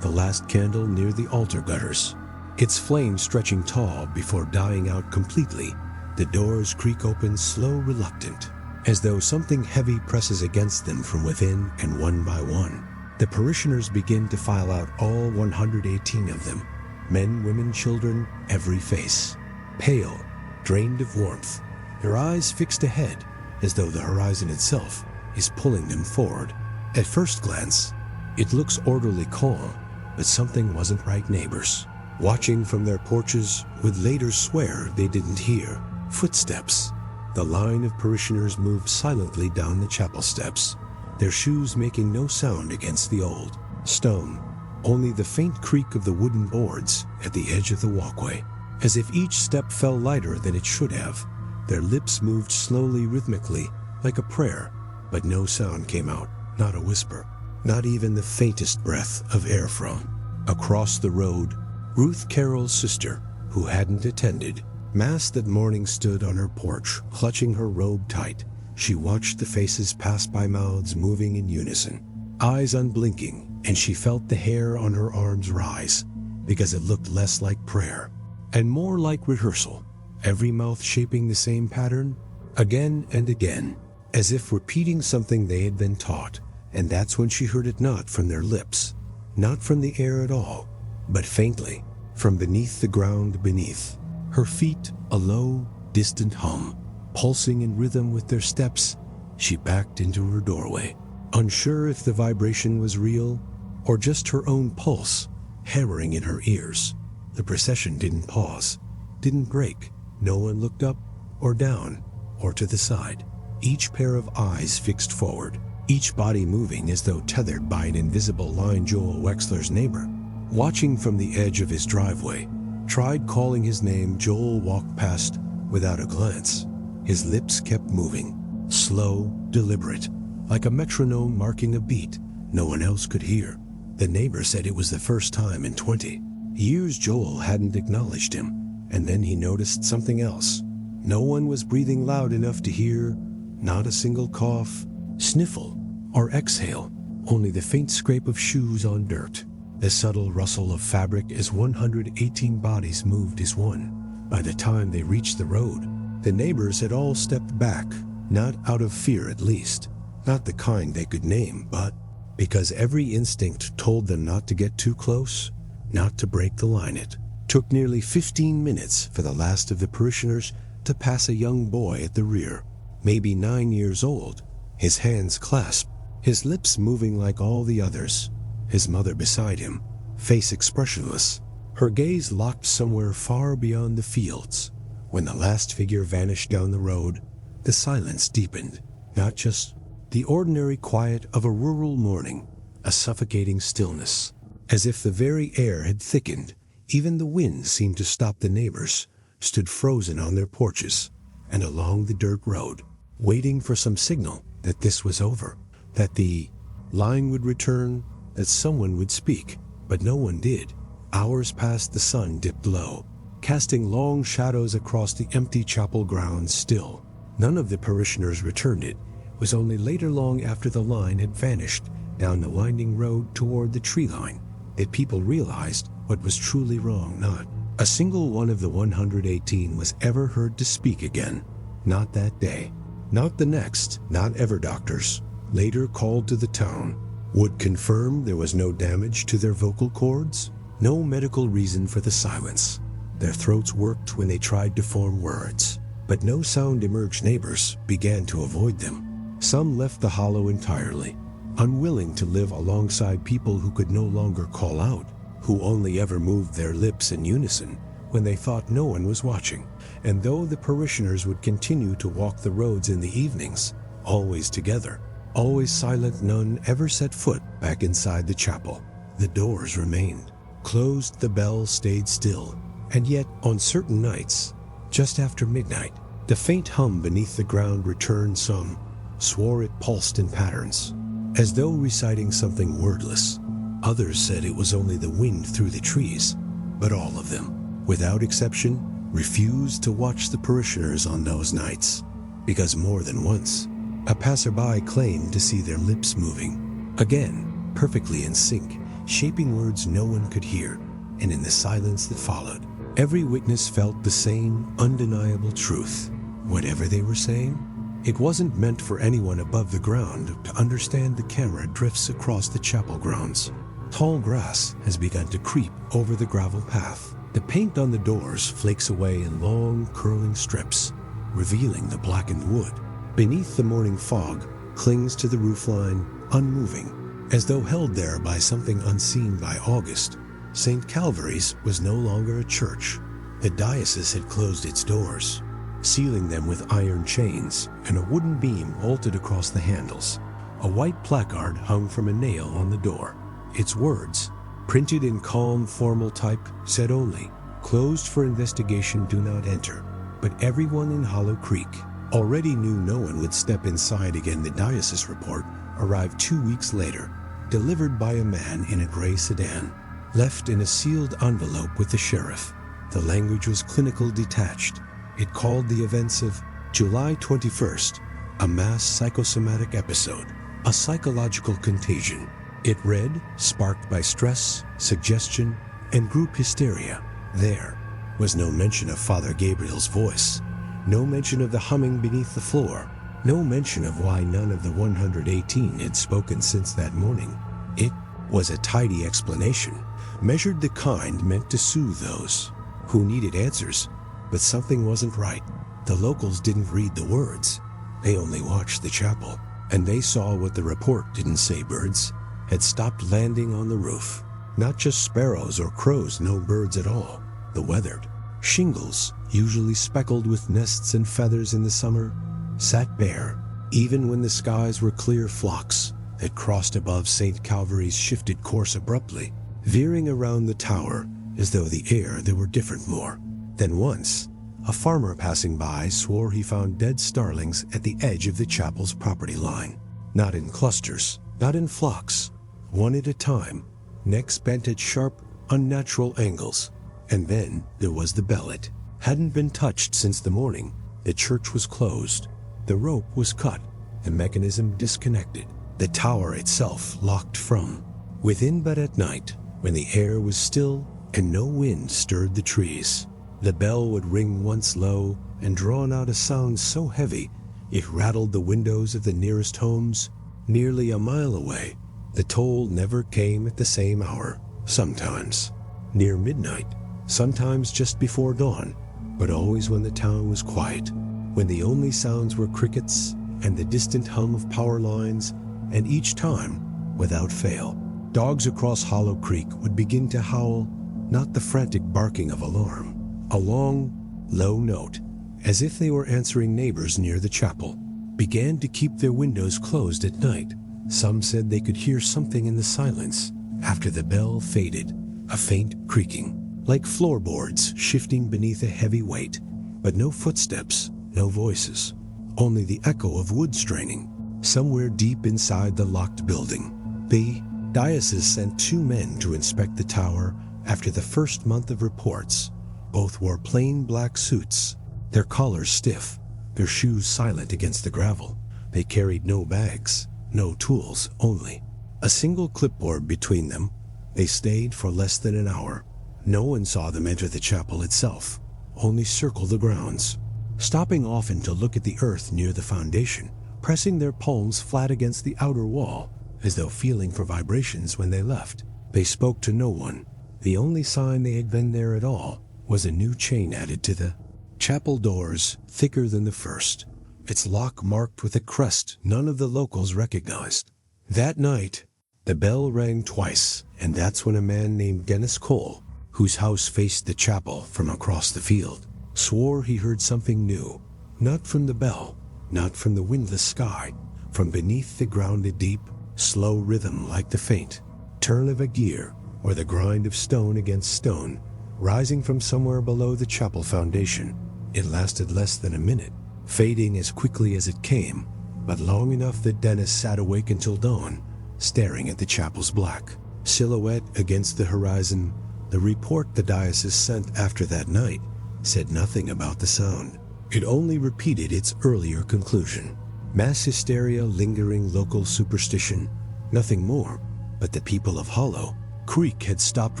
the last candle near the altar gutters, its flame stretching tall before dying out completely. The doors creak open, slow, reluctant, as though something heavy presses against them from within, and one by one, the parishioners begin to file out, all 118 of them, men, women, children, every face, pale, drained of warmth, their eyes fixed ahead, as though the horizon itself is pulling them forward. At first glance, it looks orderly, calm, but something wasn't right. Neighbors, watching from their porches, would later swear they didn't hear footsteps. The line of parishioners moved silently down the chapel steps, their shoes making no sound against the old stone, only the faint creak of the wooden boards at the edge of the walkway. As if each step fell lighter than it should have, their lips moved slowly, rhythmically, like a prayer, but no sound came out, not a whisper, not even the faintest breath of air. From across the road, Ruth Carroll's sister, who hadn't attended Mass that morning, stood on her porch, clutching her robe tight. She watched the faces pass by, mouths moving in unison, eyes unblinking, and she felt the hair on her arms rise, because it looked less like prayer and more like rehearsal, every mouth shaping the same pattern, again and again, as if repeating something they had been taught. And that's when she heard it, not from their lips, not from the air at all, but faintly, from beneath the ground beneath her feet, a low, distant hum, pulsing in rhythm with their steps. She backed into her doorway, unsure if the vibration was real or just her own pulse hammering in her ears. The procession didn't pause, didn't break. No one looked up or down or to the side. Each pair of eyes fixed forward, each body moving as though tethered by an invisible line. Joel Wexler's neighbor, watching from the edge of his driveway, tried calling his name. Joel walked past without a glance. His lips kept moving, slow, deliberate, like a metronome marking a beat no one else could hear. The neighbor said it was the first time in 20 years Joel hadn't acknowledged him, and then he noticed something else. No one was breathing loud enough to hear, not a single cough, sniffle, or exhale, only the faint scrape of shoes on dirt, the subtle rustle of fabric as 118 bodies moved as one. By the time they reached the road, the neighbors had all stepped back, not out of fear at least, not the kind they could name, but because every instinct told them not to get too close, not to break the line. It took nearly 15 minutes for the last of the parishioners to pass a young boy at the rear, maybe 9 years old, his hands clasped, his lips moving like all the others, his mother beside him, face expressionless, her gaze locked somewhere far beyond the fields. When the last figure vanished down the road, the silence deepened. Not just the ordinary quiet of a rural morning, a suffocating stillness. As if the very air had thickened, even the wind seemed to stop. The neighbors stood frozen on their porches and along the dirt road, waiting for some signal that this was over, that the line would return, that someone would speak. But no one did. Hours passed, the sun dipped low, casting long shadows across the empty chapel grounds. Still, none of the parishioners returned. It was only later, long after the line had vanished down the winding road toward the tree line, that people realized what was truly wrong. Not a single one of the 118 was ever heard to speak again. Not that day, not the next, not ever. Doctors, later called to the town, would confirm there was no damage to their vocal cords, no medical reason for the silence. Their throats worked when they tried to form words, but no sound emerged. Neighbors began to avoid them. Some left the hollow entirely, unwilling to live alongside people who could no longer call out, who only ever moved their lips in unison when they thought no one was watching. And though the parishioners would continue to walk the roads in the evenings, always together, always silent, none ever set foot back inside the chapel. The doors remained closed, the bell stayed still, and yet on certain nights, just after midnight, the faint hum beneath the ground returned. Some swore it pulsed in patterns, as though reciting something wordless. Others said it was only the wind through the trees, but all of them, without exception, refused to watch the parishioners on those nights, because more than once, a passerby claimed to see their lips moving, again, perfectly in sync, shaping words no one could hear. And in the silence that followed, every witness felt the same undeniable truth. Whatever they were saying, it wasn't meant for anyone above the ground to understand. The camera drifts across the chapel grounds. Tall grass has begun to creep over the gravel path. The paint on the doors flakes away in long, curling strips, revealing the blackened wood. Beneath, the morning fog clings to the roofline, unmoving, as though held there by something unseen. By August, St. Calvary's was no longer a church. The diocese had closed its doors, sealing them with iron chains, and a wooden beam bolted across the handles. A white placard hung from a nail on the door. Its words, printed in calm, formal type, said only, "Closed for investigation, do not enter." But everyone in Hollow Creek already knew no one would step inside again. The diocese report arrived 2 weeks later, delivered by a man in a gray sedan, left in a sealed envelope with the sheriff. The language was clinical, detached. It called the events of July 21st a mass psychosomatic episode, a psychological contagion. It read, sparked by stress, suggestion, and group hysteria. There was no mention of Father Gabriel's voice, no mention of the humming beneath the floor, no mention of why none of the 118 had spoken since that morning. It was a tidy explanation, measured, the kind meant to soothe those who needed answers. But something wasn't right. The locals didn't read the words. They only watched the chapel, and they saw what the report didn't say. Birds had stopped landing on the roof. Not just sparrows or crows, no birds at all. The weathered shingles, usually speckled with nests and feathers in the summer, sat bare, even when the skies were clear. Flocks that crossed above St. Calvary's shifted course abruptly, veering around the tower as though the air there were different. More than once, a farmer passing by swore he found dead starlings at the edge of the chapel's property line. Not in clusters, not in flocks, one at a time, necks bent at sharp, unnatural angles. And then there was the bell. It hadn't been touched since the morning. The church was closed. The rope was cut, the mechanism disconnected, the tower itself locked from within. But at night, when the air was still and no wind stirred the trees, the bell would ring once low and drawn out a sound so heavy it rattled the windows of the nearest homes nearly a mile away. The toll never came at the same hour, sometimes near midnight, sometimes just before dawn, but always when the town was quiet, when the only sounds were crickets and the distant hum of power lines, and each time, without fail, dogs across Hollow Creek would begin to howl, not the frantic barking of alarm. A long, low note, as if they were answering neighbors near the chapel, began to keep their windows closed at night. Some said they could hear something in the silence after the bell faded, a faint creaking, like floorboards shifting beneath a heavy weight, but no footsteps, no voices, only the echo of wood straining, somewhere deep inside the locked building. The diocese sent 2 men to inspect the tower after the first month of reports. Both wore plain black suits, their collars stiff, their shoes silent against the gravel. They carried no bags, no tools, only a single clipboard between them. They stayed for less than an hour. No one saw them enter the chapel itself, only circle the grounds, stopping often to look at the earth near the foundation, pressing their palms flat against the outer wall, as though feeling for vibrations when they left. They spoke to no one. The only sign they had been there at all was a new chain added to the chapel doors, thicker than the first, its lock marked with a crest none of the locals recognized. That night, the bell rang twice, and that's when a man named Dennis Cole, whose house faced the chapel from across the field, swore he heard something new, not from the bell, not from the windless sky, from beneath the ground, a deep, slow rhythm like the faint turn of a gear or the grind of stone against stone, rising from somewhere below the chapel foundation. It lasted less than a minute, fading as quickly as it came, but long enough that Dennis sat awake until dawn, staring at the chapel's black silhouette against the horizon. The report the diocese sent after that night said nothing about the sound. It only repeated its earlier conclusion. Mass hysteria, lingering local superstition, nothing more. But the people of Hollow Creek had stopped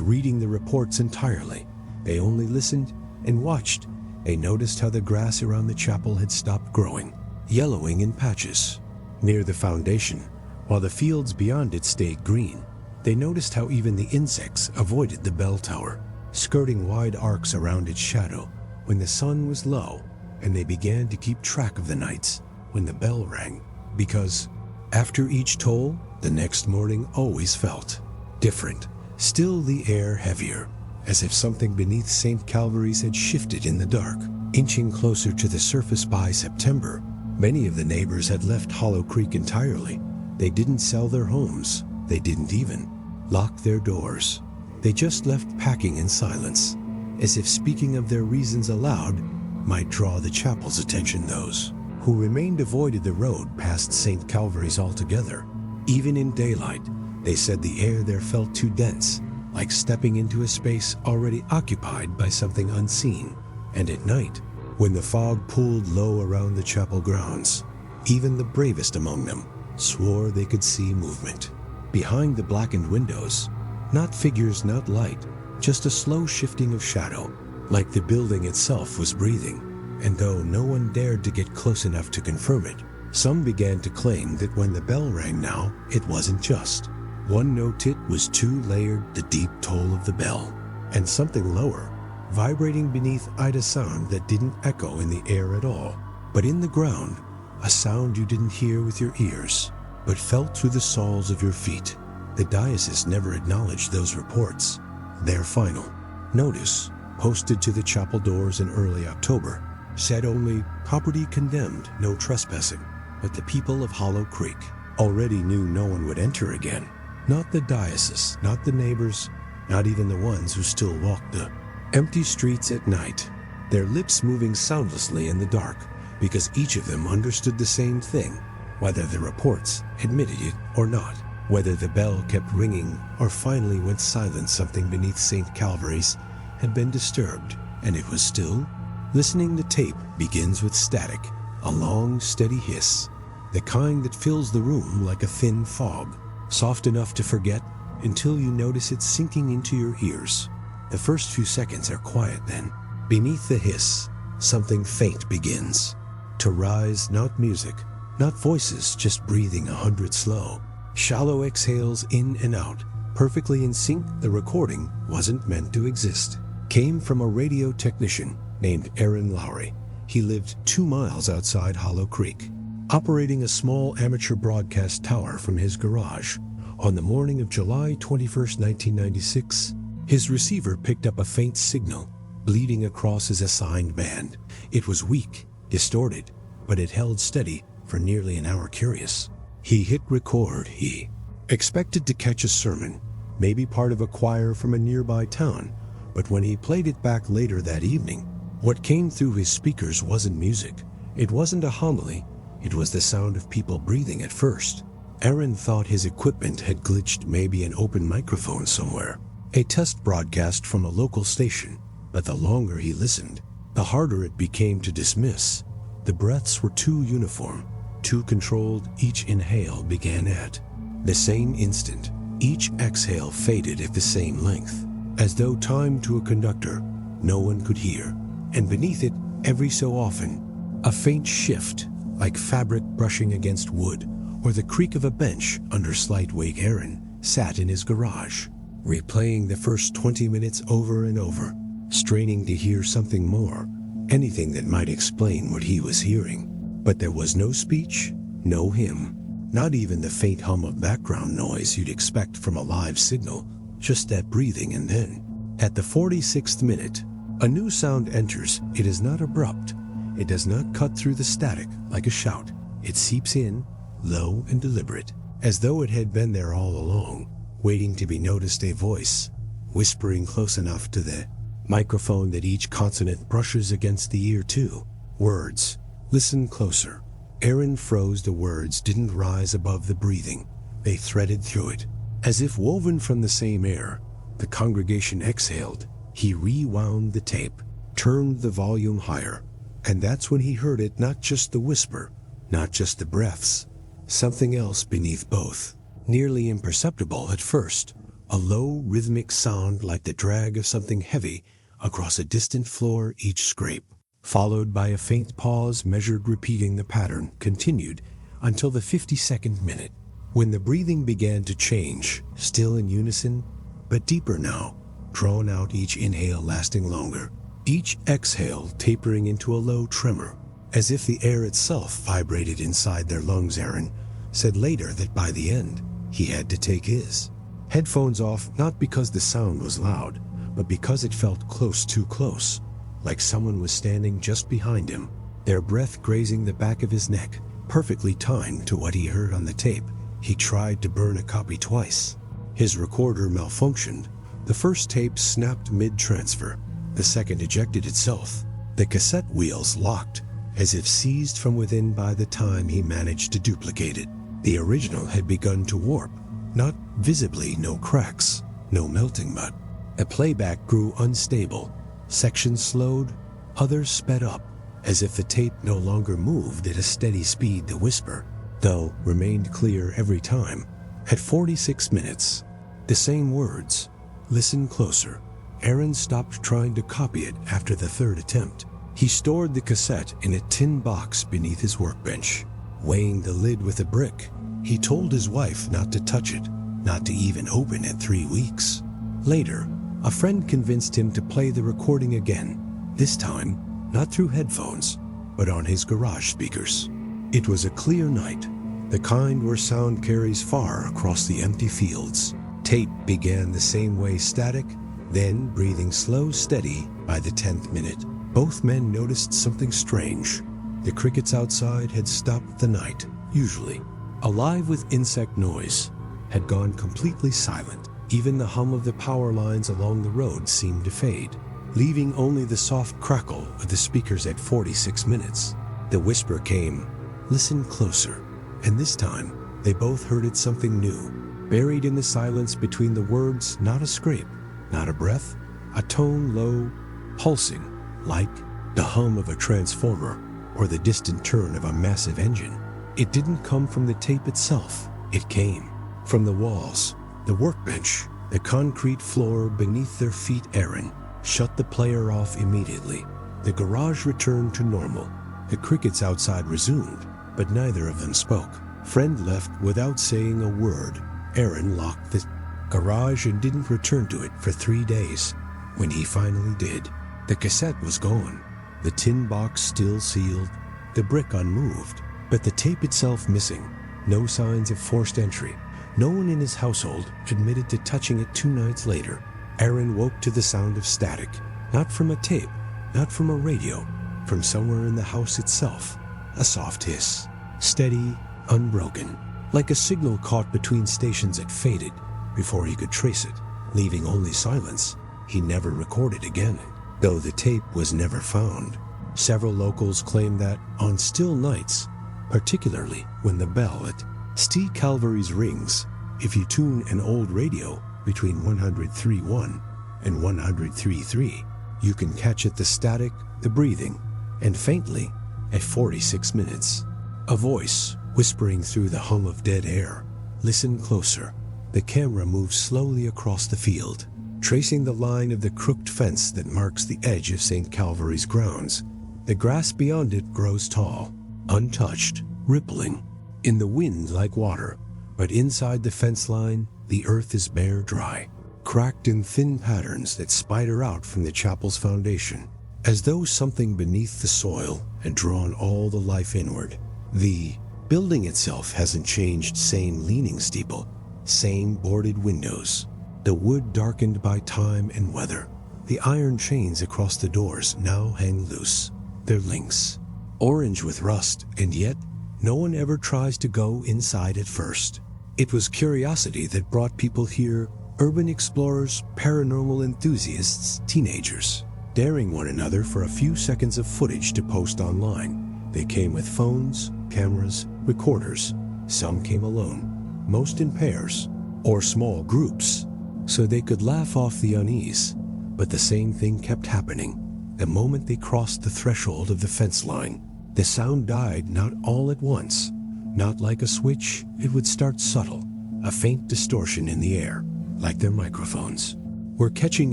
reading the reports entirely. They only listened and watched. They noticed how the grass around the chapel had stopped growing, yellowing in patches near the foundation, while the fields beyond it stayed green. They noticed how even the insects avoided the bell tower, skirting wide arcs around its shadow when the sun was low, and they began to keep track of the nights when the bell rang, because after each toll, the next morning always felt different, still the air heavier, as if something beneath St. Calvary's had shifted in the dark, inching closer to the surface. By September, many of the neighbors had left Hollow Creek entirely. They didn't sell their homes. They didn't even lock their doors. They just left, packing in silence, as if speaking of their reasons aloud might draw the chapel's attention. Those who remained avoided the road past St. Calvary's altogether. Even in daylight, they said the air there felt too dense, like stepping into a space already occupied by something unseen. And at night, when the fog pooled low around the chapel grounds, even the bravest among them swore they could see movement behind the blackened windows. Not figures, not light, just a slow shifting of shadow, like the building itself was breathing. And though no one dared to get close enough to confirm it, some began to claim that when the bell rang now, it wasn't just one note, it was 2 layered, the deep toll of the bell, and something lower, vibrating beneath it, a sound that didn't echo in the air at all, but in the ground, a sound you didn't hear with your ears, but felt through the soles of your feet. The diocese never acknowledged those reports. Their final notice, posted to the chapel doors in early October, said only property condemned, no trespassing. But the people of Hollow Creek already knew no one would enter again. Not the diocese, not the neighbors, not even the ones who still walked the empty streets at night, their lips moving soundlessly in the dark, because each of them understood the same thing, whether the reports admitted it or not, whether the bell kept ringing or finally went silent. Something beneath St. Calvary's had been disturbed, and it was still listening. The tape begins with static, a long, steady hiss, the kind that fills the room like a thin fog, soft enough to forget until you notice it sinking into your ears. The first few seconds are quiet, then, beneath the hiss, something faint begins to rise. Not music, not voices, just breathing, 100 slow, shallow exhales in and out, perfectly in sync. The recording wasn't meant to exist. Came from a radio technician named Aaron Lowry. He lived 2 miles outside Hollow Creek, operating a small amateur broadcast tower from his garage, On the morning of July 21st, 1996, his receiver picked up a faint signal, bleeding across his assigned band. It was weak, distorted, but it held steady for nearly an hour. Curious. He hit record. He expected to catch a sermon, maybe part of a choir from a nearby town, but when he played it back later that evening, what came through his speakers wasn't music. It wasn't a homily. It was the sound of people breathing at first. Aaron thought his equipment had glitched, maybe an open microphone somewhere, a test broadcast from a local station. But the longer he listened, the harder it became to dismiss. The breaths were too uniform, too controlled. Each inhale began at the same instant. Each exhale faded at the same length, as though timed to a conductor no one could hear. And beneath it, every so often, a faint shift, like fabric brushing against wood, or the creak of a bench under slight weight. Aaron sat in his garage, replaying the first 20 minutes over and over, straining to hear something more, anything that might explain what he was hearing. But there was no speech, no hymn, not even the faint hum of background noise you'd expect from a live signal, just that breathing. And then, at the 46th minute, a new sound enters. It is not abrupt. It does not cut through the static like a shout. It seeps in, low and deliberate, as though it had been there all along, waiting to be noticed. A voice, whispering close enough to the microphone that each consonant brushes against the ear too. Words. Listen closer. Aaron froze. The words didn't rise above the breathing. They threaded through it, as if woven from the same air. The congregation exhaled. He rewound the tape, turned the volume higher, and that's when he heard it. Not just the whisper, not just the breaths, something else beneath both, nearly imperceptible at first, a low rhythmic sound like the drag of something heavy across a distant floor. Each scrape, followed by a faint pause, measured, repeating. The pattern continued until the 52nd minute, when the breathing began to change, still in unison, but deeper now, drawn out, each inhale lasting longer, each exhale tapering into a low tremor, as if the air itself vibrated inside their lungs. Aaron said later that by the end, he had to take his headphones off, not because the sound was loud, but because it felt close, too close, like someone was standing just behind him, their breath grazing the back of his neck, perfectly timed to what he heard on the tape. He tried to burn a copy twice. His recorder malfunctioned. The first tape snapped mid-transfer. The second ejected itself. The cassette wheels locked, as if seized from within. By the time he managed to duplicate it, the original had begun to warp. Not visibly, no cracks, no melting, but a playback grew unstable. Sections slowed, others sped up, as if the tape no longer moved at a steady speed. The whisper, though, remained clear every time. At 46 minutes, the same words, "Listen closer." Aaron stopped trying to copy it after the third attempt. He stored the cassette in a tin box beneath his workbench, weighing the lid with a brick. He told his wife not to touch it, not to even open it. 3 weeks later, a friend convinced him to play the recording again, this time not through headphones, but on his garage speakers. It was a clear night, the kind where sound carries far across the empty fields. Tape began the same way, static, then breathing slow, steady. By the 10th minute, both men noticed something strange. The crickets outside had stopped. The night, usually alive with insect noise, had gone completely silent. Even the hum of the power lines along the road seemed to fade, leaving only the soft crackle of the speakers. At 46 minutes, the whisper came, "Listen closer." And this time, they both heard it, something new, buried in the silence between the words. Not a scrape, not a breath, a tone low, pulsing, like the hum of a transformer or the distant turn of a massive engine. It didn't come from the tape itself. It came from the walls, the workbench, the concrete floor beneath their feet. Aaron shut the player off immediately. The garage returned to normal. The crickets outside resumed, but neither of them spoke. Friend left without saying a word. Aaron locked the garage and didn't return to it for 3 days. When he finally did, the cassette was gone, the tin box still sealed, the brick unmoved, but the tape itself missing. No signs of forced entry. No one in his household admitted to touching it 2 nights later. Aaron woke to the sound of static, not from a tape, not from a radio, from somewhere in the house itself. A soft hiss, steady, unbroken, like a signal caught between stations that faded before he could trace it, leaving only silence. He never recorded again, though the tape was never found. Several locals claim that on still nights, particularly when the bell at St. Calvary's rings, if you tune an old radio between 103.1 and 103.3, you can catch at the static, the breathing, and faintly at 46 minutes. A voice whispering through the hum of dead air. Listen closer. The camera moves slowly across the field, tracing the line of the crooked fence that marks the edge of St. Calvary's grounds. The grass beyond it grows tall, untouched, rippling in the wind like water, but inside the fence line, the earth is bare dry, cracked in thin patterns that spider out from the chapel's foundation, as though something beneath the soil had drawn all the life inward. The building itself hasn't changed. Same leaning steeple, same boarded windows, the wood darkened by time and weather. The iron chains across the doors now hang loose, their links orange with rust, and yet no one ever tries to go inside at first. It was curiosity that brought people here, urban explorers, paranormal enthusiasts, teenagers, daring one another for a few seconds of footage to post online. They came with phones, cameras, recorders. Some came alone, most in pairs or small groups, so they could laugh off the unease. But the same thing kept happening. The moment they crossed the threshold of the fence line, the sound died, not all at once. Not like a switch, it would start subtle, a faint distortion in the air, like their microphones were catching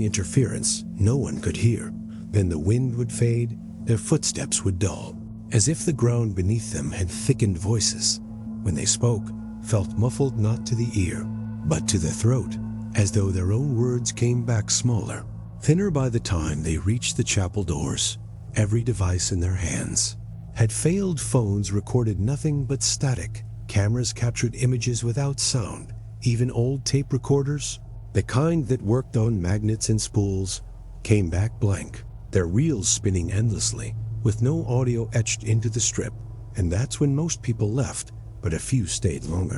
interference no one could hear. Then the wind would fade, their footsteps would dull, as if the ground beneath them had thickened voices. When they spoke, felt muffled not to the ear, but to the throat, as though their own words came back smaller, thinner by the time they reached the chapel doors. Every device in their hands had failed. Phones recorded nothing but static. Cameras captured images without sound. Even old tape recorders, the kind that worked on magnets and spools, came back blank, their reels spinning endlessly, with no audio etched into the strip. And that's when most people left, but a few stayed long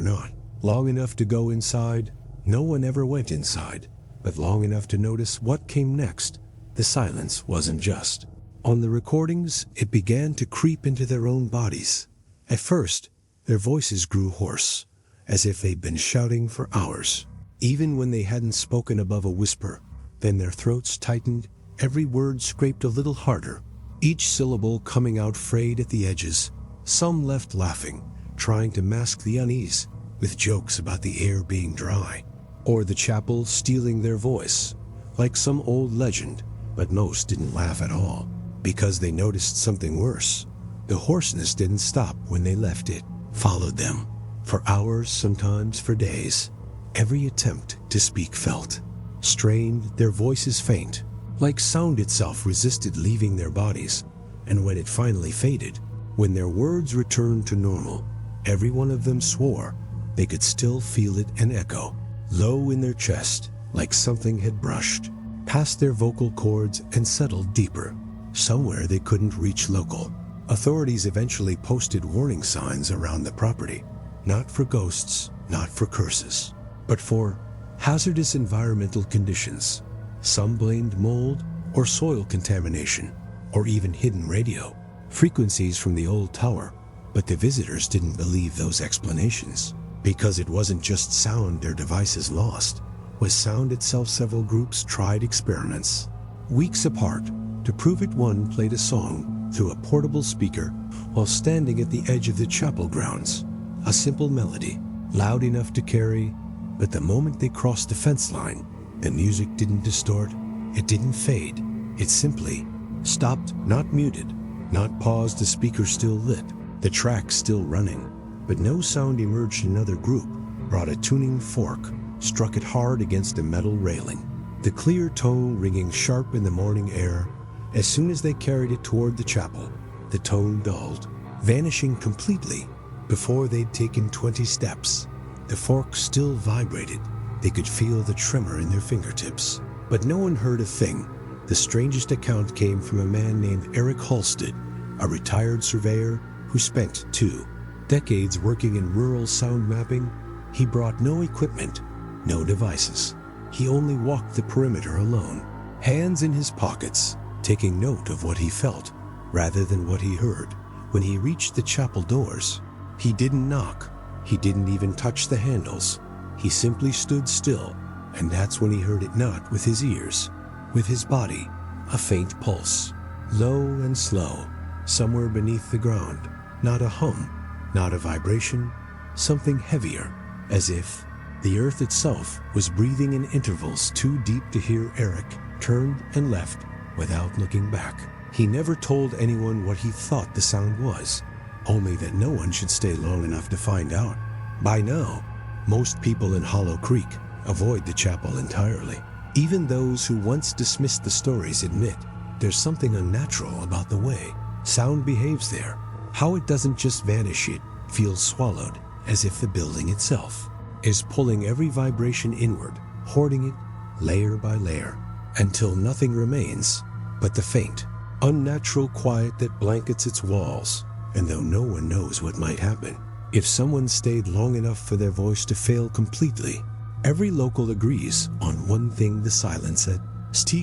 enough to go inside. No one ever went inside, but long enough to notice what came next. The silence wasn't just on the recordings, it began to creep into their own bodies. At first, their voices grew hoarse, as if they'd been shouting for hours, even when they hadn't spoken above a whisper. Then their throats tightened, every word scraped a little harder, each syllable coming out frayed at the edges. Some left laughing, trying to mask the unease with jokes about the air being dry, or the chapel stealing their voice, like some old legend. But most didn't laugh at all, because they noticed something worse. The hoarseness didn't stop when they left. It followed them, for hours, sometimes for days. Every attempt to speak felt strained, their voices faint, like sound itself resisted leaving their bodies. And when it finally faded, when their words returned to normal, every one of them swore they could still feel it and echo, low in their chest, like something had brushed past their vocal cords and settled deeper, somewhere they couldn't reach. Local authorities eventually posted warning signs around the property, not for ghosts, not for curses, but for hazardous environmental conditions. Some blamed mold or soil contamination, or even hidden radio frequencies from the old tower. But the visitors didn't believe those explanations, because it wasn't just sound their devices lost, was sound itself. Several groups tried experiments, weeks apart, to prove it. One played a song through a portable speaker while standing at the edge of the chapel grounds, a simple melody, loud enough to carry. But the moment they crossed the fence line, the music didn't distort, it didn't fade, it simply stopped. Not muted, not paused, the speaker still lit, the track still running. But no sound emerged. Another group brought a tuning fork, struck it hard against a metal railing, the clear tone ringing sharp in the morning air. As soon as they carried it toward the chapel, the tone dulled, vanishing completely before they'd taken 20 steps. The fork still vibrated. They could feel the tremor in their fingertips. But no one heard a thing. The strangest account came from a man named Eric Halstead, a retired surveyor who spent 2 decades working in rural sound mapping. He brought no equipment, no devices. He only walked the perimeter alone, hands in his pockets, taking note of what he felt rather than what he heard. When he reached the chapel doors, he didn't knock. He didn't even touch the handles. He simply stood still, and that's when he heard it not with his ears, with his body, a faint pulse, low and slow, somewhere beneath the ground. Not a hum, not a vibration, something heavier, as if the earth itself was breathing in intervals too deep to hear. Eric turned and left without looking back. He never told anyone what he thought the sound was, only that no one should stay long enough to find out. By now, most people in Hollow Creek avoid the chapel entirely. Even those who once dismissed the stories admit there's something unnatural about the way sound behaves there. How it doesn't just vanish, it feels swallowed, as if the building itself is pulling every vibration inward, hoarding it layer by layer, until nothing remains but the faint, unnatural quiet that blankets its walls. And though no one knows what might happen if someone stayed long enough for their voice to fail completely, every local agrees on one thing: the silence said.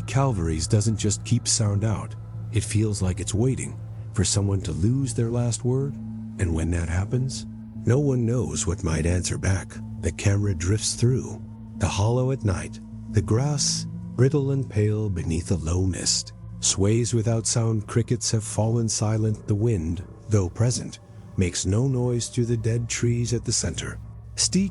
Calvary's doesn't just keep sound out. It feels like it's waiting for someone to lose their last word. And when that happens, no one knows what might answer back. The camera drifts through the hollow at night. The grass, brittle and pale beneath a low mist, sways without sound. Crickets have fallen silent. The wind, though present, makes no noise through the dead trees at the center.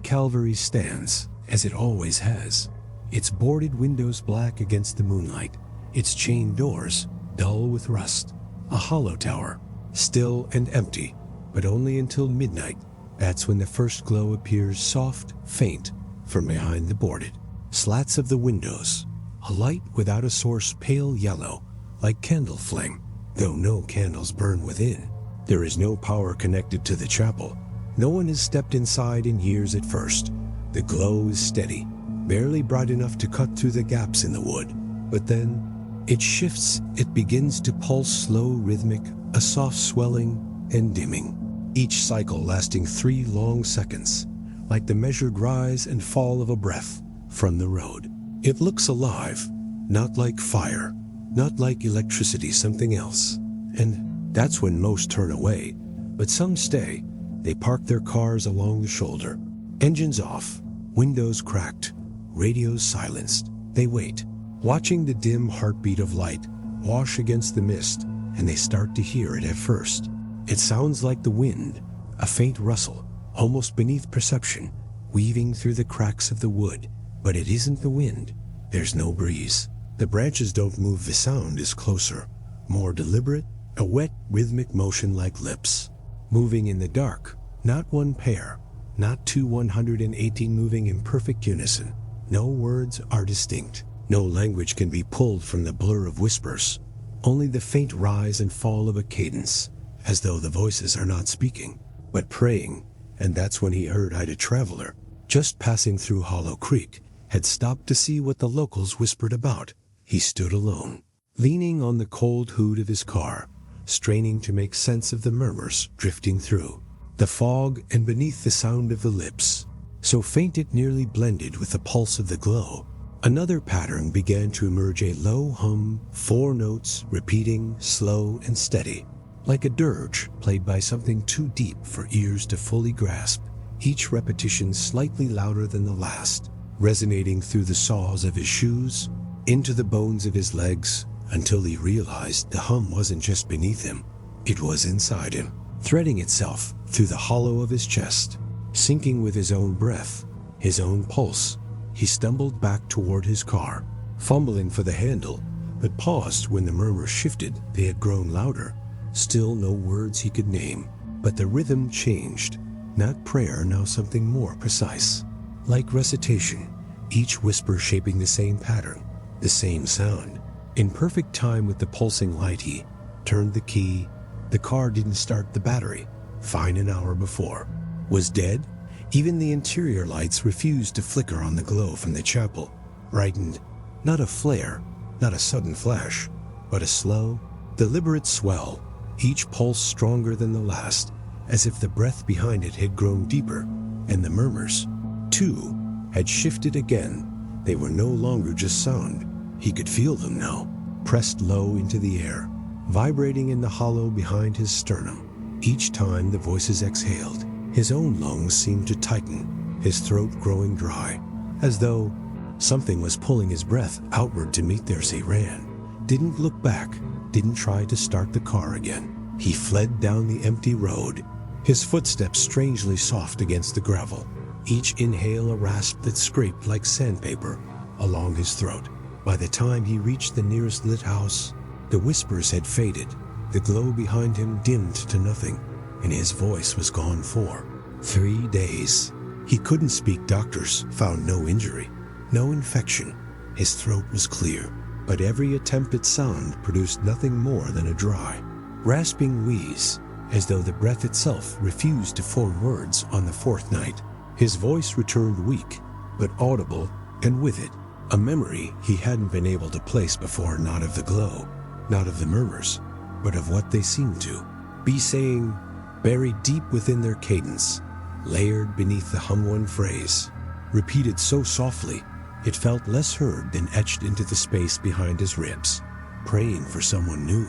Calvary stands, as it always has, its boarded windows black against the moonlight, its chained doors dull with rust. A hollow tower, still and empty, but only until midnight. That's when the first glow appears, soft, faint, from behind the boarded slats of the windows. A light without a source, pale yellow, like candle flame, though no candles burn within. There is no power connected to the chapel. No one has stepped inside in years at first. The glow is steady, barely bright enough to cut through the gaps in the wood. But then it shifts. It begins to pulse, slow, rhythmic, a soft swelling and dimming, each cycle lasting 3 long seconds, like the measured rise and fall of a breath from the road. It looks alive, not like fire, not like electricity, something else. And that's when most turn away, but some stay. They park their cars along the shoulder, engines off, windows cracked, radios silenced. They wait, watching the dim heartbeat of light wash against the mist, and they start to hear it at first. It sounds like the wind, a faint rustle, almost beneath perception, weaving through the cracks of the wood. But it isn't the wind. There's no breeze. The branches don't move. The sound is closer, more deliberate, a wet, rhythmic motion like lips, moving in the dark. Not one pair, not 2 118 moving in perfect unison. No words are distinct. No language can be pulled from the blur of whispers. Only the faint rise and fall of a cadence, as though the voices are not speaking, but praying. And that's when he heard Ida Traveler, just passing through Hollow Creek, had stopped to see what the locals whispered about. He stood alone, leaning on the cold hood of his car, straining to make sense of the murmurs drifting through the fog and beneath the sound of the lips, so faint it nearly blended with the pulse of the glow. Another pattern began to emerge, a low hum, 4 notes, repeating, slow and steady, like a dirge played by something too deep for ears to fully grasp, each repetition slightly louder than the last, resonating through the soles of his shoes, into the bones of his legs, until he realized the hum wasn't just beneath him, it was inside him, threading itself through the hollow of his chest, sinking with his own breath, his own pulse. He stumbled back toward his car, fumbling for the handle, but paused when the murmurs shifted. They had grown louder. Still no words he could name, but the rhythm changed. Not prayer, now something more precise, like recitation, each whisper shaping the same pattern, the same sound. In perfect time with the pulsing light, he turned the key. The car didn't start. The battery, fine an hour before, was dead. Even the interior lights refused to flicker on the glow from the chapel, brightened, not a flare, not a sudden flash, but a slow, deliberate swell, each pulse stronger than the last, as if the breath behind it had grown deeper, and the murmurs, too, had shifted again. They were no longer just sound. He could feel them now, pressed low into the air, vibrating in the hollow behind his sternum. Each time the voices exhaled, his own lungs seemed to tighten, his throat growing dry, as though something was pulling his breath outward to meet theirs. He ran, didn't look back, didn't try to start the car again. He fled down the empty road, his footsteps strangely soft against the gravel, each inhale a rasp that scraped like sandpaper along his throat. By the time he reached the nearest lit house, the whispers had faded, the glow behind him dimmed to nothing, and his voice was gone for 3 days. He couldn't speak. Doctors found no injury, no infection. His throat was clear, but every attempt at sound produced nothing more than a dry, rasping wheeze, as though the breath itself refused to form words. On the fourth night, his voice returned weak, but audible, and with it, a memory he hadn't been able to place before, not of the glow, not of the murmurs, but of what they seemed to be saying, buried deep within their cadence, layered beneath the hum-one phrase, repeated so softly it felt less heard than etched into the space behind his ribs. Praying for someone new.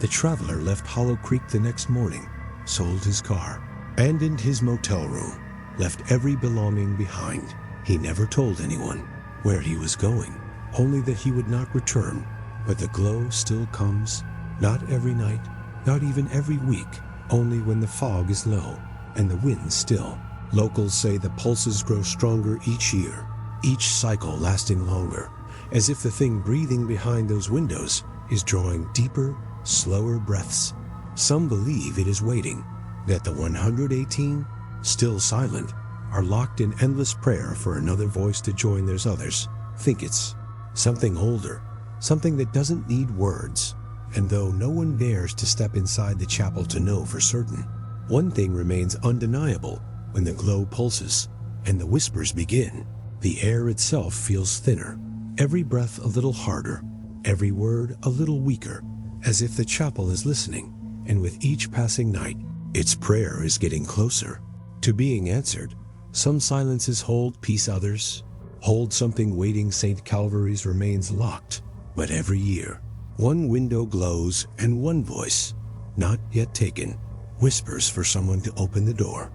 The traveler left Hollow Creek the next morning, sold his car, abandoned his motel room, left every belonging behind. He never told anyone where he was going, only that he would not return. But the glow still comes, not every night, not even every week, only when the fog is low and the wind still. Locals say the pulses grow stronger each year, each cycle lasting longer, as if the thing breathing behind those windows is drawing deeper, slower breaths. Some believe it is waiting, that the 118, still silent, are locked in endless prayer for another voice to join theirs. Others think it's something older, something that doesn't need words. And though no one dares to step inside the chapel to know for certain, one thing remains undeniable: when the glow pulses and the whispers begin, the air itself feels thinner, every breath a little harder, every word a little weaker, as if the chapel is listening, and with each passing night, its prayer is getting closer to being answered. Some silences hold peace, others hold something waiting. St. Calvary's remains locked, but every year, one window glows and one voice, not yet taken, whispers for someone to open the door.